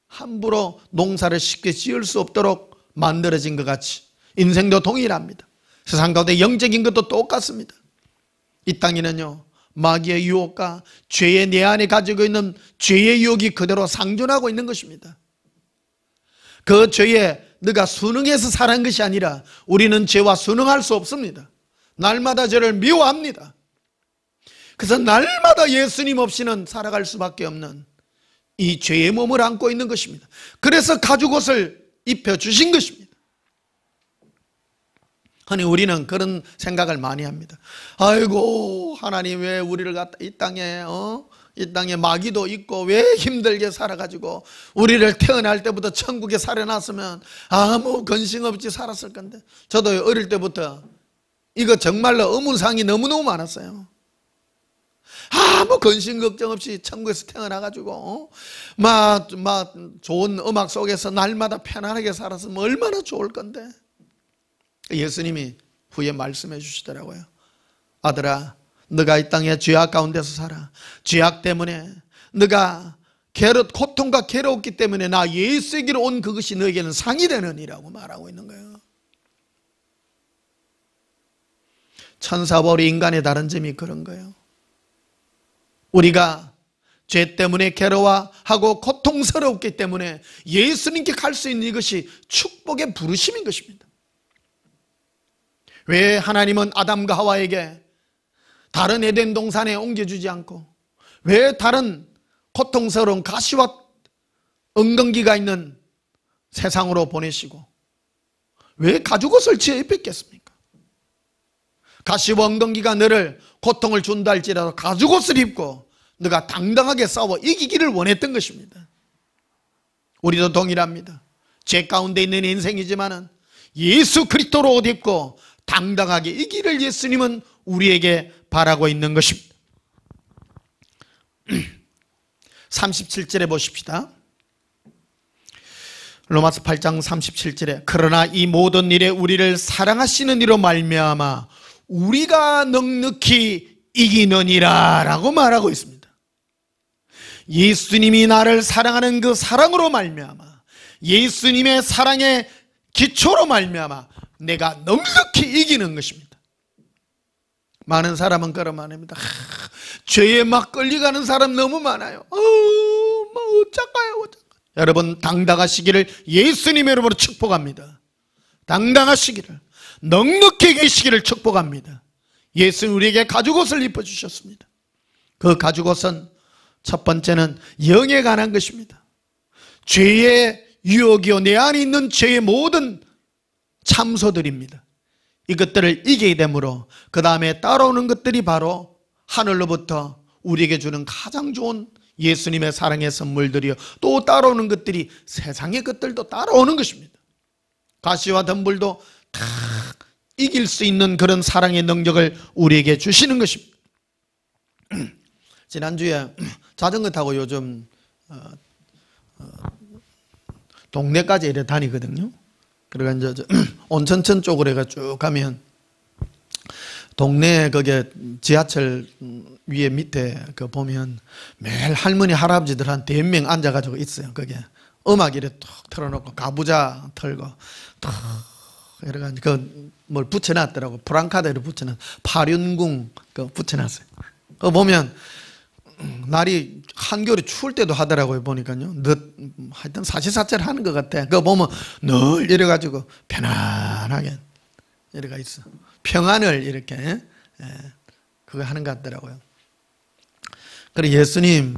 함부로 농사를 쉽게 지을 수 없도록 만들어진 것 같이 인생도 동일합니다. 세상 가운데 영적인 것도 똑같습니다. 이 땅에는요 마귀의 유혹과 죄의 내 안에 가지고 있는 죄의 유혹이 그대로 상존하고 있는 것입니다. 그 죄에 너가 순응해서 사는 것이 아니라 우리는 죄와 순응할 수 없습니다. 날마다 죄를 미워합니다. 그래서 날마다 예수님 없이는 살아갈 수밖에 없는 이 죄의 몸을 안고 있는 것입니다. 그래서 가죽옷을 입혀주신 것입니다. 아니, 우리는 그런 생각을 많이 합니다. 아이고, 하나님 왜 우리를 갖다 이 땅에 마귀도 있고 왜 힘들게 살아가지고 우리를 태어날 때부터 천국에 살아났으면 아무 근심 없이 살았을 건데. 저도 어릴 때부터 이거 정말로 의문사항이 너무너무 많았어요. 아무 근심 걱정 없이 천국에서 태어나가지고 막 좋은 음악 속에서 날마다 편안하게 살았으면 얼마나 좋을 건데. 예수님이 후에 말씀해 주시더라고요. 아들아, 너가 이 땅에 죄악 가운데서 살아. 죄악 때문에 너가 고통과 괴로웠기 때문에 나 예수에게로 온 그것이 너에게는 상이 되느니라고 말하고 있는 거예요. 천사와 우리 인간의 다른 점이 그런 거예요. 우리가 죄 때문에 괴로워하고 고통스럽기 때문에 예수님께 갈 수 있는 이것이 축복의 부르심인 것입니다. 왜 하나님은 아담과 하와에게 다른 에덴 동산에 옮겨주지 않고 왜 다른 고통스러운 가시와 엉겅기가 있는 세상으로 보내시고 왜 가죽옷을 지어 입혔겠습니까? 가시와 엉겅기가 너를 고통을 준다 할지라도 가죽옷을 입고 너가 당당하게 싸워 이기기를 원했던 것입니다. 우리도 동일합니다. 죄 가운데 있는 인생이지만은 예수 그리스도로 옷 입고 당당하게 이기를 예수님은 우리에게 바라고 있는 것입니다. 37절에 보십시다. 로마서 8장 37절에 그러나 이 모든 일에 우리를 사랑하시는 이로 말미암아 우리가 넉넉히 이기느니라 라고 말하고 있습니다. 예수님이 나를 사랑하는 그 사랑으로 말미암아 예수님의 사랑의 기초로 말미암아 내가 넉넉히 이기는 것입니다. 많은 사람은 그런 말입니다. 죄에 막 끌려가는 사람 너무 많아요. 뭐 어쩔까요? 여러분 당당하시기를 예수님의 이름으로 축복합니다. 당당하시기를 넉넉히 계시기를 축복합니다. 예수는 우리에게 가죽옷을 입혀주셨습니다. 그 가죽옷은 첫 번째는 영에 관한 것입니다. 죄의 유혹이요 내 안에 있는 죄의 모든 참소들입니다. 이것들을 이기게 되므로 그 다음에 따라오는 것들이 바로 하늘로부터 우리에게 주는 가장 좋은 예수님의 사랑의 선물들이요 또 따라오는 것들이 세상의 것들도 따라오는 것입니다. 가시와 덤불도 다 이길 수 있는 그런 사랑의 능력을 우리에게 주시는 것입니다. 지난주에 자전거 타고 요즘 동네까지 이래 다니거든요. 그러니까 이제 온천천 쪽으로 해가 쭉 가면 동네 거기에 지하철 위에 밑에 그 보면 매일 할머니 할아버지들 한 10명 앉아가지고 있어요. 거기에 음악 이래 툭 틀어놓고 가부좌 틀고 툭 이래가지고 그 뭘 붙여놨더라고. 프랑카드를 붙여놨. 파륜궁 그 붙여놨어요. 그거 보면 날이 한겨울에 추울 때도 하더라고요. 보니까요. 하여튼 사시사철 하는 것 같아. 그거 보면 늘 이래가지고 편안하게 이래가 있어. 평안을 이렇게 그거 하는 것 같더라고요. 그래 예수님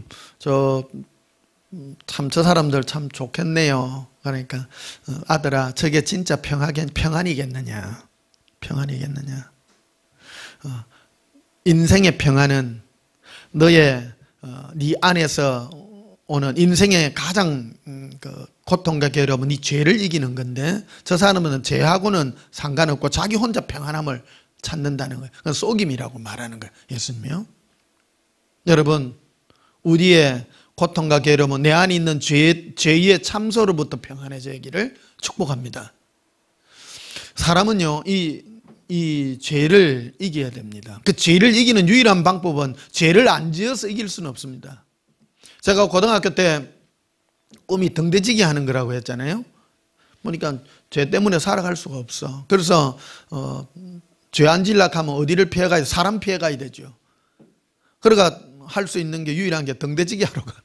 참 저 사람들 참 좋겠네요. 그러니까 아들아 저게 진짜 평안이겠느냐. 평안이겠느냐. 인생의 평안은 너의 네 안에서 오는 인생의 가장 그 고통과 괴로움은 네 죄를 이기는 건데 저 사람은 죄하고는 상관없고 자기 혼자 평안함을 찾는다는 거예요. 그건 속임이라고 말하는 거예요. 예수님이요. 여러분 우리의 고통과 괴로움은 내 안에 있는 죄의 참소로부터 평안해지기를 축복합니다. 사람은요 이 죄를 이겨야 됩니다. 그 죄를 이기는 유일한 방법은 죄를 안 지어서 이길 수는 없습니다. 제가 고등학교 때 꿈이 등대지기 하는 거라고 했잖아요. 그러니까 죄 때문에 살아갈 수가 없어. 그래서 죄 안 지으려고 하면 어디를 피해가야 사람 피해가야 되죠. 그러니까 할 수 있는 게 유일한 게 등대지기 하러 가.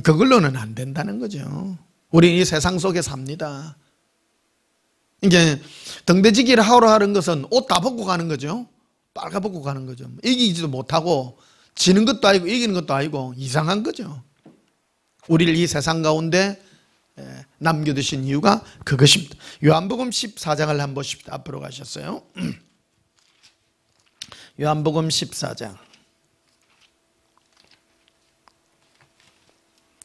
그걸로는 안 된다는 거죠. 우리는 이 세상 속에 삽니다. 이게 등대지기를 하러 하는 것은 옷 다 벗고 가는 거죠. 빨가벗고 가는 거죠. 이기지도 못하고 지는 것도 아니고 이기는 것도 아니고 이상한 거죠. 우리를 이 세상 가운데 남겨두신 이유가 그것입니다. 요한복음 14장을 한번 보십시다. 앞으로 가셨어요. 요한복음 14장.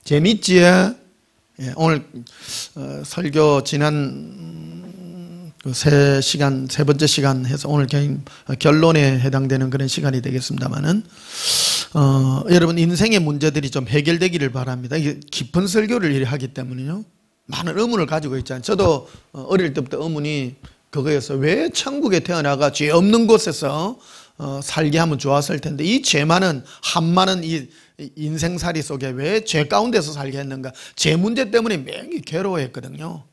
재밌지요? 오늘 설교 지난 세 번째 시간 해서 오늘 결론에 해당되는 그런 시간이 되겠습니다만은 여러분 인생의 문제들이 좀 해결되기를 바랍니다. 이게 깊은 설교를 하기 때문에요. 많은 의문을 가지고 있잖아요. 저도 어릴 때부터 의문이 그거였어요. 왜 천국에 태어나가 죄 없는 곳에서 살게 하면 좋았을 텐데 이 죄 많은 한 많은 이 인생살이 속에 왜 죄 가운데서 살게 했는가. 죄 문제 때문에 매일 괴로워했거든요.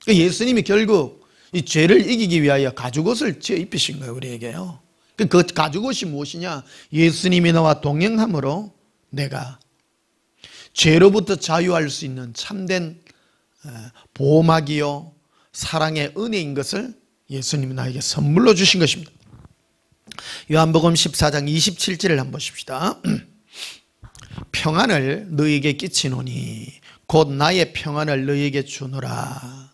예수님이 결국 이 죄를 이기기 위하여 가죽옷을 지어 입히신 거예요. 우리에게요. 그 가죽옷이 무엇이냐. 예수님이 나와 동행함으로 내가 죄로부터 자유할 수 있는 참된 보호막이요 사랑의 은혜인 것을 예수님이 나에게 선물로 주신 것입니다. 요한복음 14장 27절을 한번 보십시다. 평안을 너희에게 끼치노니 곧 나의 평안을 너희에게 주노라.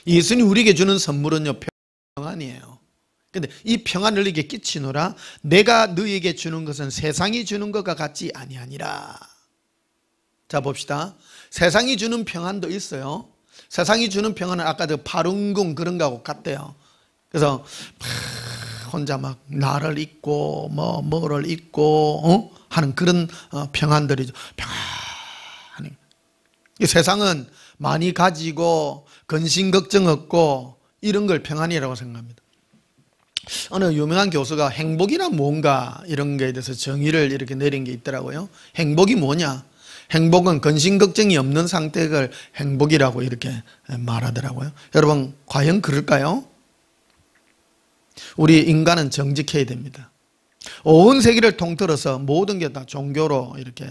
예수님 우리에게 주는 선물은요, 평안이에요. 근데 이 평안을 너희에게 끼치노라. 내가 너희에게 주는 것은 세상이 주는 것과 같지 아니하니라. 자, 봅시다. 세상이 주는 평안도 있어요. 세상이 주는 평안은 아까 그 파룬궁 그런 거하고 같대요. 그래서 혼자 막 나를 잊고 뭐를 잊고 하는 그런 평안들이죠. 평안. 세상은 많이 가지고 근심 걱정 없고 이런 걸 평안이라고 생각합니다. 어느 유명한 교수가 행복이란 뭔가 이런 거에 대해서 정의를 이렇게 내린 게 있더라고요. 행복이 뭐냐? 행복은 근심 걱정이 없는 상태를 행복이라고 이렇게 말하더라고요. 여러분, 과연 그럴까요? 우리 인간은 정직해야 됩니다. 온 세계를 통틀어서 모든 게 다 종교로 이렇게,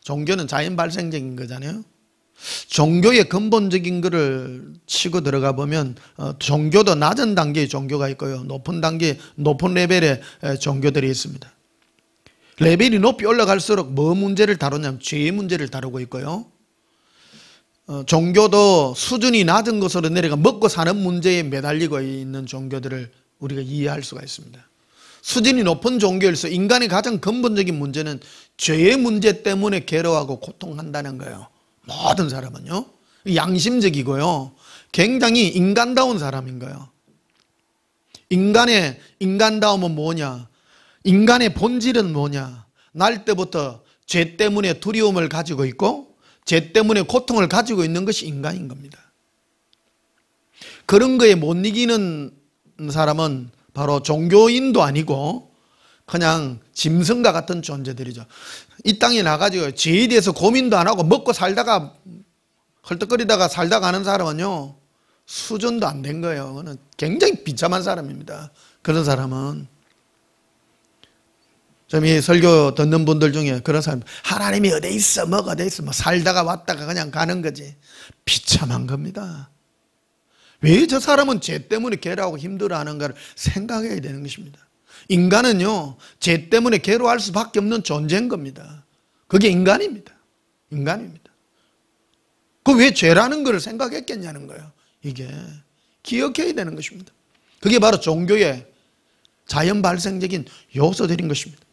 종교는 자연 발생적인 거잖아요. 종교의 근본적인 것을 치고 들어가 보면 종교도 낮은 단계의 종교가 있고요, 높은 단계, 높은 레벨의 종교들이 있습니다. 레벨이 높이 올라갈수록 뭐 문제를 다루냐면 죄의 문제를 다루고 있고요, 종교도 수준이 낮은 것으로 내려가 먹고 사는 문제에 매달리고 있는 종교들을 우리가 이해할 수가 있습니다. 수준이 높은 종교일수 인간의 가장 근본적인 문제는 죄의 문제 때문에 괴로워하고 고통한다는 거예요. 모든 사람은요, 양심적이고요, 굉장히 인간다운 사람인 거예요. 인간의 인간다움은 뭐냐? 인간의 본질은 뭐냐? 날 때부터 죄 때문에 두려움을 가지고 있고 죄 때문에 고통을 가지고 있는 것이 인간인 겁니다. 그런 거에 못 이기는 사람은 바로 종교인도 아니고 그냥 짐승과 같은 존재들이죠. 이 땅에 나가지고 죄에 대해서 고민도 안 하고 먹고 살다가 헐떡거리다가 살다가 하는 사람은요, 수준도 안 된 거예요. 그는 굉장히 비참한 사람입니다. 그런 사람은. 좀 이 설교 듣는 분들 중에 그런 사람, 하나님이 어디 있어, 뭐가 어디 있어, 뭐 살다가 왔다가 그냥 가는 거지. 비참한 겁니다. 왜 저 사람은 죄 때문에 괴로워하고 힘들어하는가를 생각해야 되는 것입니다. 인간은요, 죄 때문에 괴로워할 수밖에 없는 존재인 겁니다. 그게 인간입니다. 인간입니다. 그 왜 죄라는 걸 생각했겠냐는 거예요. 이게 기억해야 되는 것입니다. 그게 바로 종교의 자연 발생적인 요소들인 것입니다.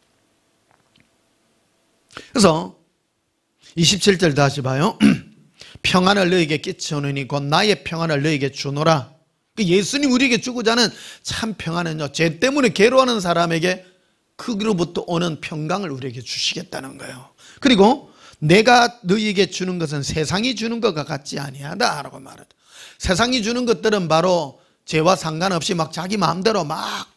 그래서 27절 다시 봐요. 평안을 너에게 끼쳐오느니 곧 나의 평안을 너에게 주노라. 예수님 우리에게 주고자 하는 참 평안은요, 죄 때문에 괴로워하는 사람에게 그로부터 오는 평강을 우리에게 주시겠다는 거예요. 그리고 내가 너희에게 주는 것은 세상이 주는 것과 같지 아니하다라고 말하죠. 세상이 주는 것들은 바로 죄와 상관없이 막 자기 마음대로 막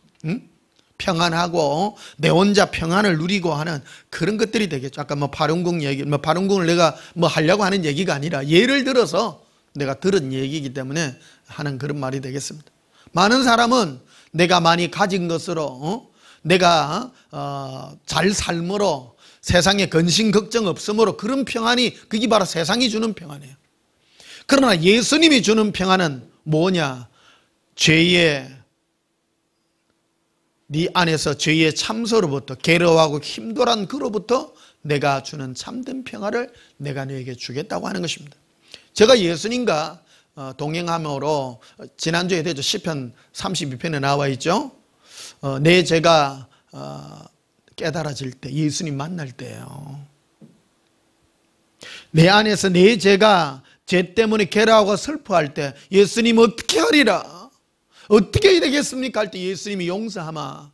평안하고 내 혼자 평안을 누리고 하는 그런 것들이 되겠죠. 아까 파룬궁 얘기, 파룬궁을 내가 하려고 하는 얘기가 아니라 예를 들어서 내가 들은 얘기이기 때문에 하는 그런 말이 되겠습니다. 많은 사람은 내가 많이 가진 것으로 내가 잘 삶으로 세상에 근심 걱정 없으므로 그런 평안이, 그게 바로 세상이 주는 평안이에요. 그러나 예수님이 주는 평안은 뭐냐? 죄의 네 안에서 죄의 참소로부터 괴로워하고 힘들어한 그로부터 내가 주는 참된 평안을 내가 너에게 주겠다고 하는 것입니다. 제가 예수님과 동행함으로 지난주에 되죠. 시편 32편에 나와 있죠. 내 죄가 깨달아질 때, 예수님 만날 때예요. 내 안에서 내 죄가 죄 때문에 괴로워하고 슬퍼할 때 예수님 어떻게 하리라, 어떻게 해야 되겠습니까 할 때 예수님이 용서하마,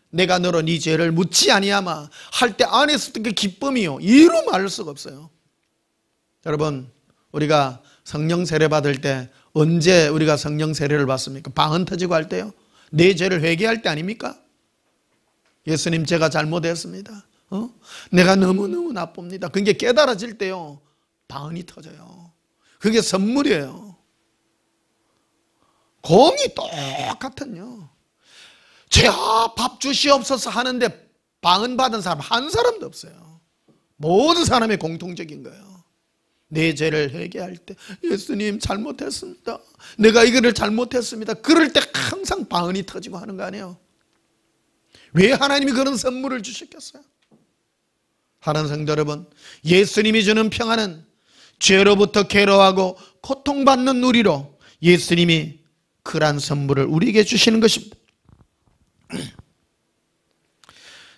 내가 너로 네 죄를 묻지 아니하마 할 때 안에서 그 기쁨이요, 이루 말할 수가 없어요. 여러분, 우리가 성령 세례 받을 때 언제 우리가 성령 세례를 받습니까? 방언 터지고 할 때요? 내 죄를 회개할 때 아닙니까? 예수님, 제가 잘못했습니다. 내가 너무너무 나쁩니다. 그게 깨달아질 때요, 방언이 터져요. 그게 선물이에요. 공이 똑같은요, 제가 밥 주시옵소서 하는데 방언 받은 사람 한 사람도 없어요. 모든 사람의 공통적인 거예요. 내 죄를 회개할 때 예수님 잘못했습니다, 내가 이거를 잘못했습니다, 그럴 때 항상 방언이 터지고 하는 거 아니에요. 왜 하나님이 그런 선물을 주셨겠어요? 사랑하는 성도 여러분, 예수님이 주는 평안은 죄로부터 괴로워하고 고통받는 우리로 예수님이 그러한 선물을 우리에게 주시는 것입니다.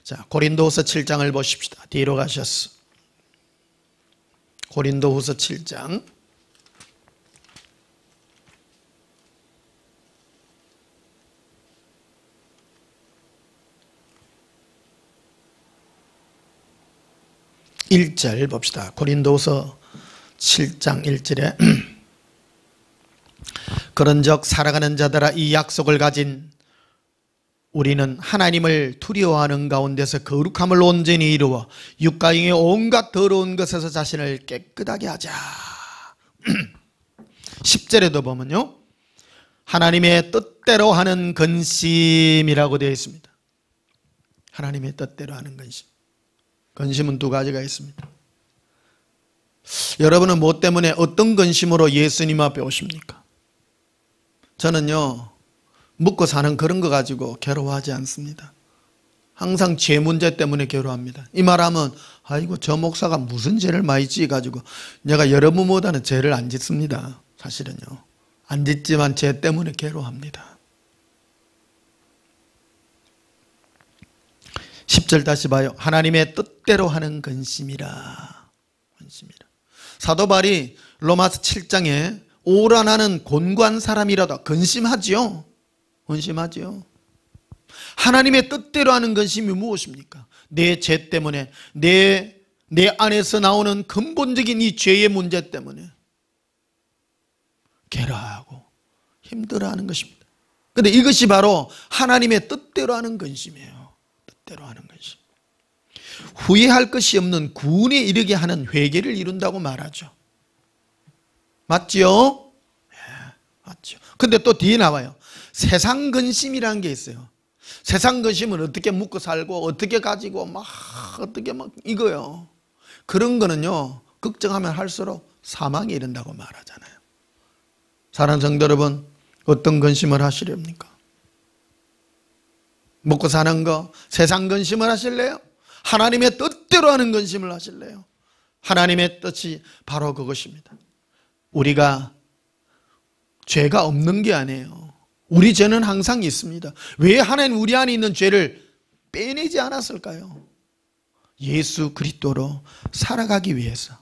자, 고린도후서 7장을 보십시다. 뒤로 가셨어. 고린도후서 7장 1절 봅시다. 고린도후서 7장 1절에 그런즉 살아가는 자들아 이 약속을 가진 우리는 하나님을 두려워하는 가운데서 거룩함을 온전히 이루어 육가ing의 온갖 더러운 것에서 자신을 깨끗하게 하자. 10절에도 보면요, 하나님의 뜻대로 하는 근심이라고 되어 있습니다. 하나님의 뜻대로 하는 근심. 근심은 두 가지가 있습니다. 여러분은 뭐 때문에 어떤 근심으로 예수님 앞에 오십니까? 저는요, 먹고 사는 그런 거 가지고 괴로워하지 않습니다. 항상 죄 문제 때문에 괴로워합니다. 이 말하면 아이고 저 목사가 무슨 죄를 많이 지어가지고 내가 여러분보다는 죄를 안 짓습니다. 사실은요, 안 짓지만 죄 때문에 괴로워합니다. 10절 다시 봐요. 하나님의 뜻대로 하는 근심이라. 근심이라. 사도 바울이 로마서 7장에 오라 나는 곤고한 사람이라도 근심하지요. 근심하지요. 하나님의 뜻대로 하는 근심이 무엇입니까? 내 죄 때문에, 내 안에서 나오는 근본적인 이 죄의 문제 때문에 괴로워하고 힘들어하는 것입니다. 그런데 이것이 바로 하나님의 뜻대로 하는 근심이에요. 뜻대로 하는 것이 후회할 것이 없는 구원에 이르게 하는 회개를 이룬다고 말하죠. 맞죠? 네, 맞죠. 근데 또 뒤에 나와요. 세상 근심이라는 게 있어요. 세상 근심은 어떻게 먹고 살고 어떻게 가지고 막 어떻게 막 이거요. 그런 거는요, 걱정하면 할수록 사망에 이른다고 말하잖아요. 사랑하는 성도 여러분, 어떤 근심을 하시렵니까? 먹고 사는 거, 세상 근심을 하실래요? 하나님의 뜻대로 하는 근심을 하실래요? 하나님의 뜻이 바로 그것입니다. 우리가 죄가 없는 게 아니에요. 우리 죄는 항상 있습니다. 왜 하나님 우리 안에 있는 죄를 빼내지 않았을까요? 예수 그리스도로 살아가기 위해서.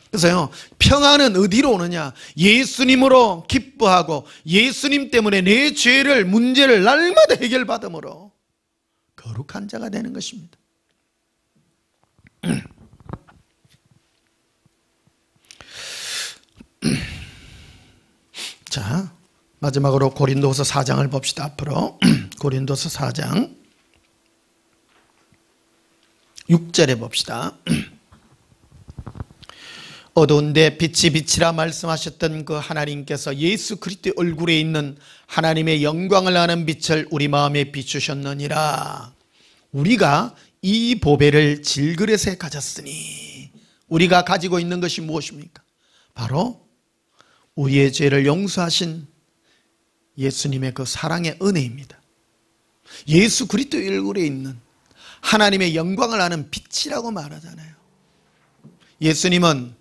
그래서요, 평안은 어디로 오느냐? 예수님으로 기뻐하고 예수님 때문에 내 죄를, 문제를 날마다 해결받음으로 거룩한 자가 되는 것입니다. 자, 마지막으로 고린도서 4장을 봅시다. 앞으로 고린도서 4장 6절에 봅시다. 어두운데 빛이 빛이라 말씀하셨던 그 하나님께서 예수 그리스도의 얼굴에 있는 하나님의 영광을 아는 빛을 우리 마음에 비추셨느니라. 우리가 이 보배를 질그릇에 가졌으니, 우리가 가지고 있는 것이 무엇입니까? 바로 우리의 죄를 용서하신 예수님의 그 사랑의 은혜입니다. 예수 그리스도의 얼굴에 있는 하나님의 영광을 아는 빛이라고 말하잖아요. 예수님은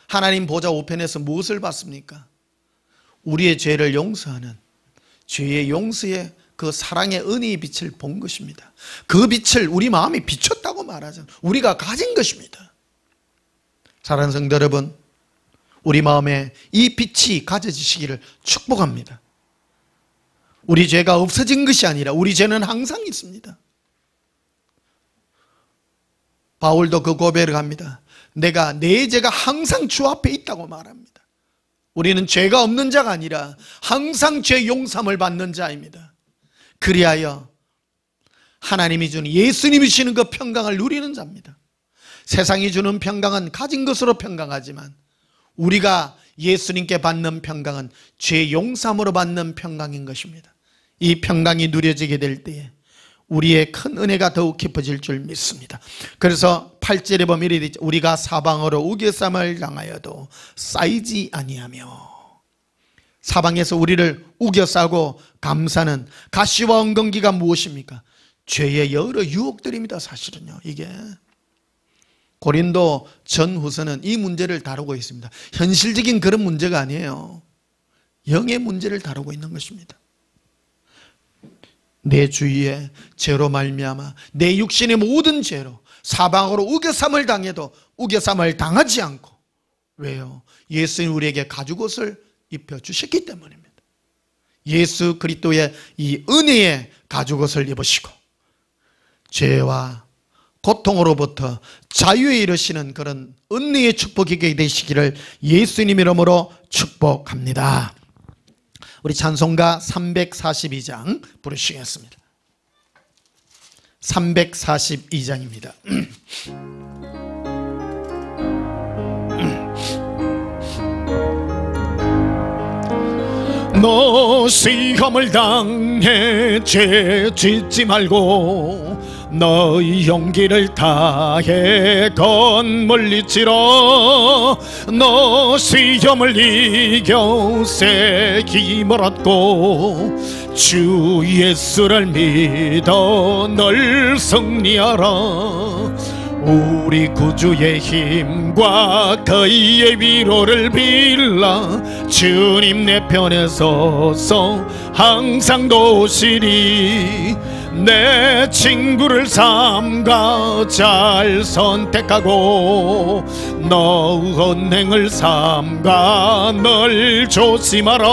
하나님 보좌 우편에서 무엇을 봤습니까? 우리의 죄를 용서하는, 죄의 용서의 그 사랑의 은혜의 빛을 본 것입니다. 그 빛을 우리 마음에 비췄다고 말하잖아요. 우리가 가진 것입니다. 사랑하는 성도 여러분, 우리 마음에 이 빛이 가져지시기를 축복합니다. 우리 죄가 없어진 것이 아니라 우리 죄는 항상 있습니다. 바울도 그 고백을 합니다. 내가 내 죄가 항상 주 앞에 있다고 말합니다. 우리는 죄가 없는 자가 아니라 항상 죄 용서함을 받는 자입니다. 그리하여 하나님이 주는, 예수님이 주시는 그 평강을 누리는 자입니다. 세상이 주는 평강은 가진 것으로 평강하지만 우리가 예수님께 받는 평강은 죄 용서함으로 받는 평강인 것입니다. 이 평강이 누려지게 될 때에 우리의 큰 은혜가 더욱 깊어질 줄 믿습니다. 그래서 8절에 보면 이렇게 되죠. 우리가 사방으로 우겨쌈을 당하여도 쌓이지 아니하며. 사방에서 우리를 우겨싸고 감싸는 가시와 엉겅기가 무엇입니까? 죄의 여러 유혹들입니다. 사실은요, 이게. 고린도 전후서는 이 문제를 다루고 있습니다. 현실적인 그런 문제가 아니에요. 영의 문제를 다루고 있는 것입니다. 내 주위에 죄로 말미암아 내 육신의 모든 죄로 사방으로 우겨삼을 당해도 우겨삼을 당하지 않고, 왜요? 예수님 우리에게 가죽옷을 입혀주셨기 때문입니다. 예수 그리스도의 이 은혜의 가죽옷을 입으시고 죄와 고통으로부터 자유에 이르시는 그런 은혜의 축복이 되시기를 예수님 이름으로 축복합니다. 우리 찬송가 342장 부르시겠습니다. 342장입니다. 너 시험을 당해 죄 짓지 말고 너의 용기를 다해 건물리치러 너 시험을 이겨 새 힘을 얻고 주 예수를 믿어 널 승리하라. 우리 구주의 힘과 그의 위로를 빌라 주님 내 편에 서서 항상 도우시리. 내 친구를 삼가 잘 선택하고 너 언행을 삼가 널 조심하라.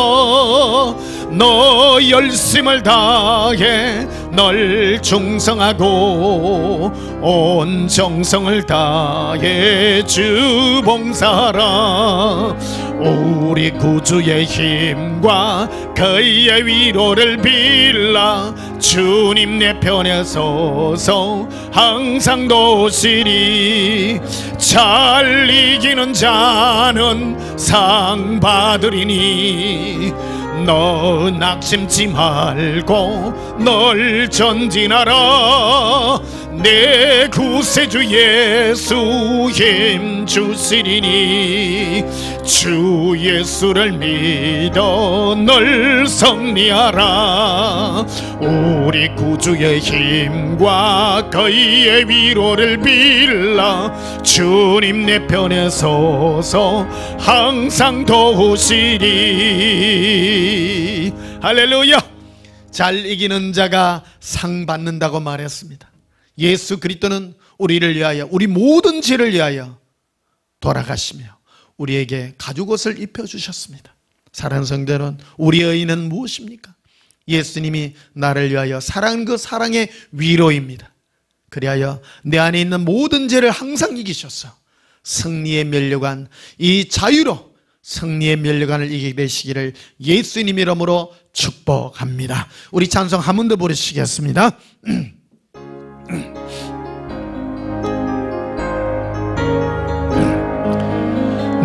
너 열심을 다해 널 충성하고 온 정성을 다해 주 봉사하라. 우리 구주의 힘과 그의 위로를 빌라 주님 내 편에 서서 항상 도우시리. 잘 이기는 자는 상 받으리니 너 낙심치 말고 널 전진하라. 내 구세주 예수 힘 주시리니 주 예수를 믿어 널 승리하라. 우리 구주의 힘과 그의 위로를 빌라 주님 내 편에 서서 항상 도우시리. 할렐루야. 잘 이기는 자가 상 받는다고 말했습니다. 예수 그리스도는 우리를 위하여, 우리 모든 죄를 위하여 돌아가시며 우리에게 가죽옷을 입혀주셨습니다. 사랑하는 성도는 우리의 의는 무엇입니까? 예수님이 나를 위하여 사랑한 그 사랑의 위로입니다. 그리하여 내 안에 있는 모든 죄를 항상 이기셔서 승리의 면류관, 이 자유로 승리의 면류관을 이기게 되시기를 예수님 이름으로 축복합니다. 우리 찬송 한 번 더 부르시겠습니다.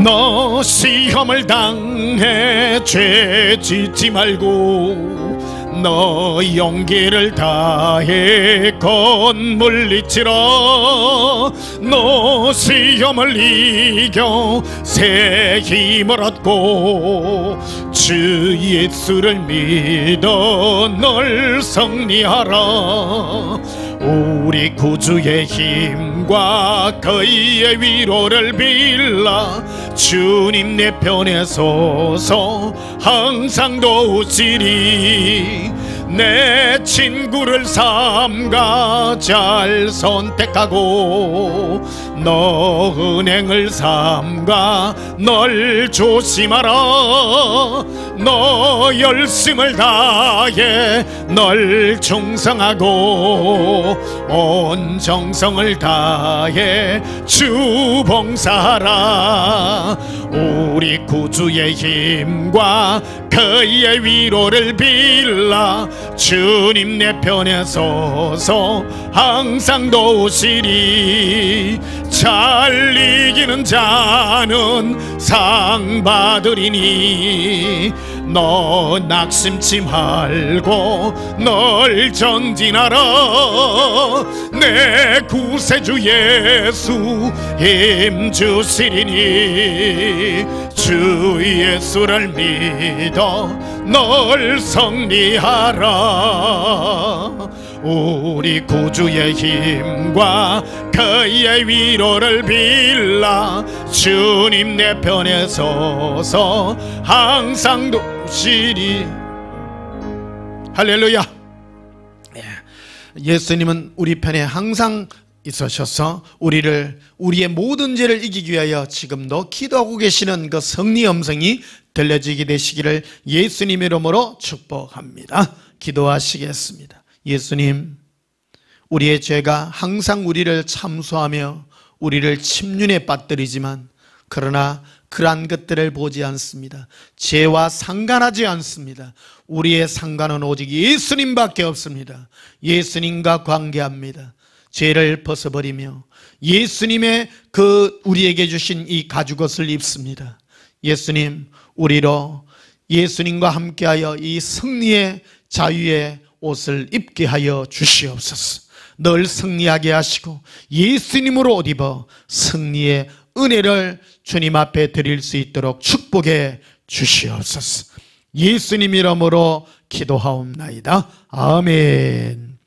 너 시험을 당해 죄 짓지 말고 너 용기를 다해 건물리치러 너 시험을 이겨 새 힘을 얻고 주 예수를 믿어 널 승리하라. 우리 구주의 힘과 그의 위로를 빌라 주님 내 편에 서서 항상 도우시리. 내 친구를 삼가 잘 선택하고 너 은행을 삼가 널 조심하라. 너 열심을 다해 널 충성하고 온 정성을 다해 주 봉사하라. 우리 구주의 힘과 그의 위로를 빌라 주님 내 편에 서서 항상 도우시리. 잘 이기는 자는 상 받으리니 너 낙심치 말고 널 전진하라. 내 구세주 예수 힘 주시리니 주 예수를 믿어 널 승리하라. 우리 구주의 힘과 그의 위로를 빌라 주님 내 편에 서서 항상 도시리. 할렐루야. 예수님은 우리 편에 항상 있으셔서 우리의 모든 죄를 이기기 위하여 지금도 기도하고 계시는 그 성리 음성이 들려지게 되시기를 예수님 이름으로 축복합니다. 기도하시겠습니다. 예수님, 우리의 죄가 항상 우리를 참소하며 우리를 침륜에 빠뜨리지만 그러나 그러한 것들을 보지 않습니다. 죄와 상관하지 않습니다. 우리의 상관은 오직 예수님밖에 없습니다. 예수님과 관계합니다. 죄를 벗어버리며 예수님의 우리에게 주신 이 가죽옷을 입습니다. 예수님, 우리로 예수님과 함께하여 이 승리의 자유의 옷을 입게 하여 주시옵소서. 늘 승리하게 하시고 예수님으로 옷 입어 승리의 은혜를 주님 앞에 드릴 수 있도록 축복해 주시옵소서. 예수님 이름으로 기도하옵나이다. 아멘.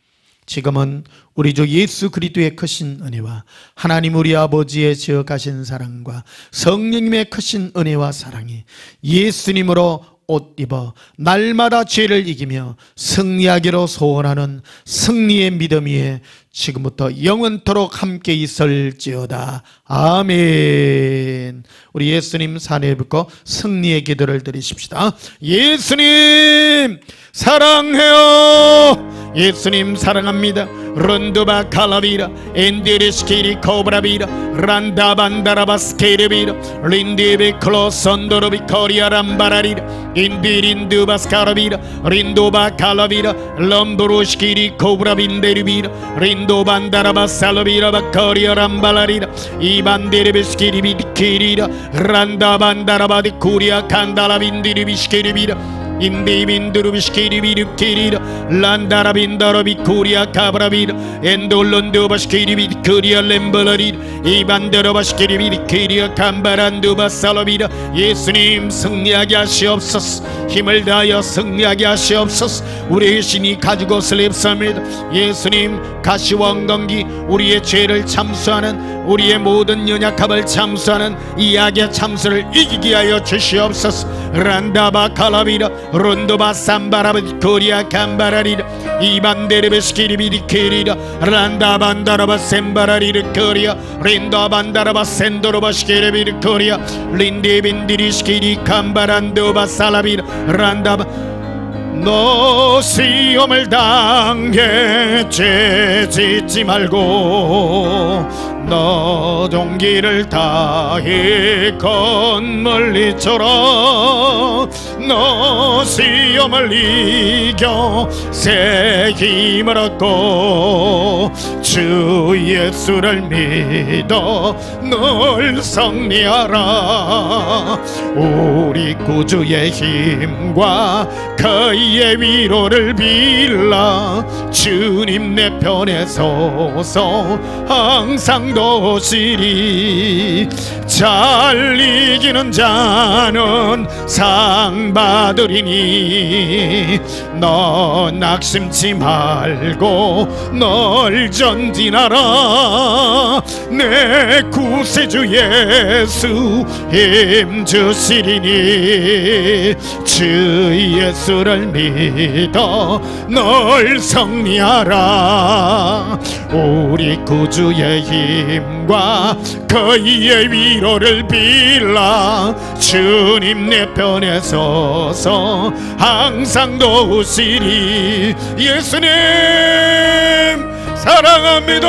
지금은 우리 주 예수 그리스도의 크신 은혜와 하나님 우리 아버지의 지어가신 사랑과 성령님의 크신 은혜와 사랑이 예수님으로 옷 입어 날마다 죄를 이기며 승리하기로 소원하는 승리의 믿음 위에 지금부터 영원토록 함께 있을지어다. 아멘. 우리 예수님 산에 붙고 승리의 기도를 드리십시다. 예수님 사랑해요. 예수님 사랑합니다. 런두바 칼라비라 엔디리스키리 코브라비라 란다반다라바스케르비라 린디비 클로선도로비 코리아람바라리라 인디린두바스카라비라 린도바 칼라비라 럼브루시키리 코브라빈데르비라 린도반다라바살로비라 바코리아람발라리라 이반데르비스키리비디키리라 란다반다라바디 쿠리아 칸달라빈디르비스키리비라 인디빈드루비스키리비르키리라 란다라빈다라비쿠리아 카브라비라 엔돌론두바스키리비크리아 렘벌라리라 이반데로바스키리비리키리아 캄바란두바살로비라. 예수님 승리하게 하시옵소서. 힘을 다하여 승리하게 하시옵소서. 우리의 신이 가죽옷을 입습니다. 예수님 가시원건기 우리의 죄를 참수하는 우리의 모든 연약함을 참수하는 이 악의 참수를 이기게 하여 주시옵소서. 란다바 칼라비라 론도바 삼바라비 코리아 캄바라리라 이반데르베스키리비리키리라 란다반다라바 셈바라리르 코리아 린다반다라바 센도로바 시키리비르 코리아 린디빈디리스키리 캄바란도바 살라비라 란다바. 너 시험을 당해 죄 짓지 말고 너 종기를 다해 건멀리쳐라. 너 시험을 이겨 새 힘을 얻고 주 예수를 믿어 늘 승리하라. 우리 구주의 힘과 그의 위로를 빌라 주님 내 편에 서서 항상 도시리. 잘 이기는 자는 상 받으리니 너 낙심치 말고 널 전진하라. 내 구세주 예수 힘 주시리니 주 예수를 믿어 널 승리하라. 우리 구주의 힘과 그의 위로를 빌라 주님 내 편에 서서 항상 도우시리. 예수님 사랑합니다.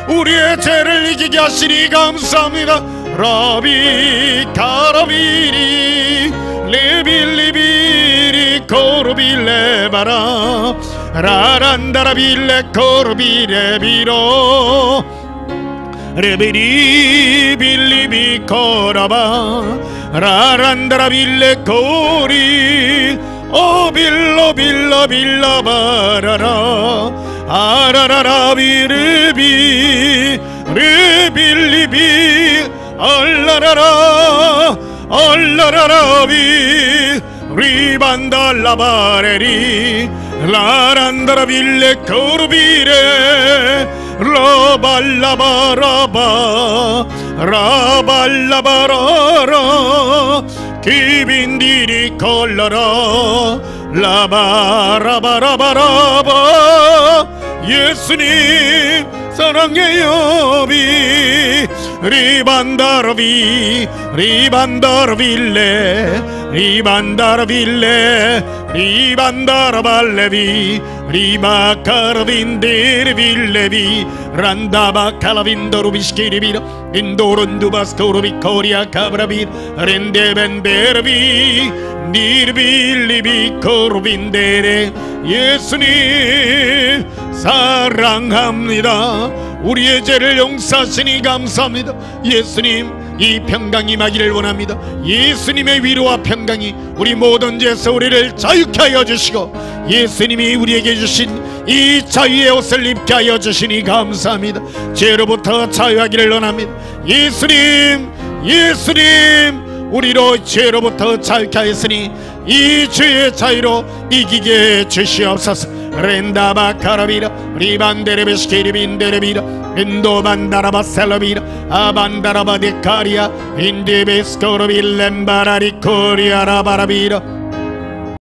우리의 죄를 이기게 하시니 감사합니다. 라비 카라비리 레빌리비리 코르빌레바라 라란다라빌레 코르비레비로 레비리 빌리비 코라바 라란다라빌레 코리 오빌로 빌라 빌라 바라라 아라라라비르비 리빌리비 얼라라라 얼라라라비 리반달라바레리 라란다라 빌레 코르비레 라발라바라바 라발라바라라 기빈디리 콜라라 라바라바라바라바 예수님 사랑의 여비 리반다라비 리반다라빌레 리반다라빌레 리반다라발레비 리바카라빈데르빌레비 란다바칼라빈도루비시키리비라 인도론두바스코루비코리아 카브라비 렌데벤베르비 니르빌리비 코르빈데레 예수님 사랑합니다. 우리의 죄를 용서하시니 감사합니다. 예수님 이 평강이 임하기를 원합니다. 예수님의 위로와 평강이 우리 모든 죄에서 우리를 자유케 하여 주시고 예수님이 우리에게 주신 이 자유의 옷을 입게 하여 주시니 감사합니다. 죄로부터 자유하기를 원합니다. 예수님 예수님 우리로 죄로부터 자유케 하였으니 이 죄의 자유로 이기게 해 주시옵소서. 렌다바카라비라 리반데레베스케리빈데레비라 인도반다라바셀라비라 아반다라바데카리아 인디베스코르빌렘바라리코리아라바라비라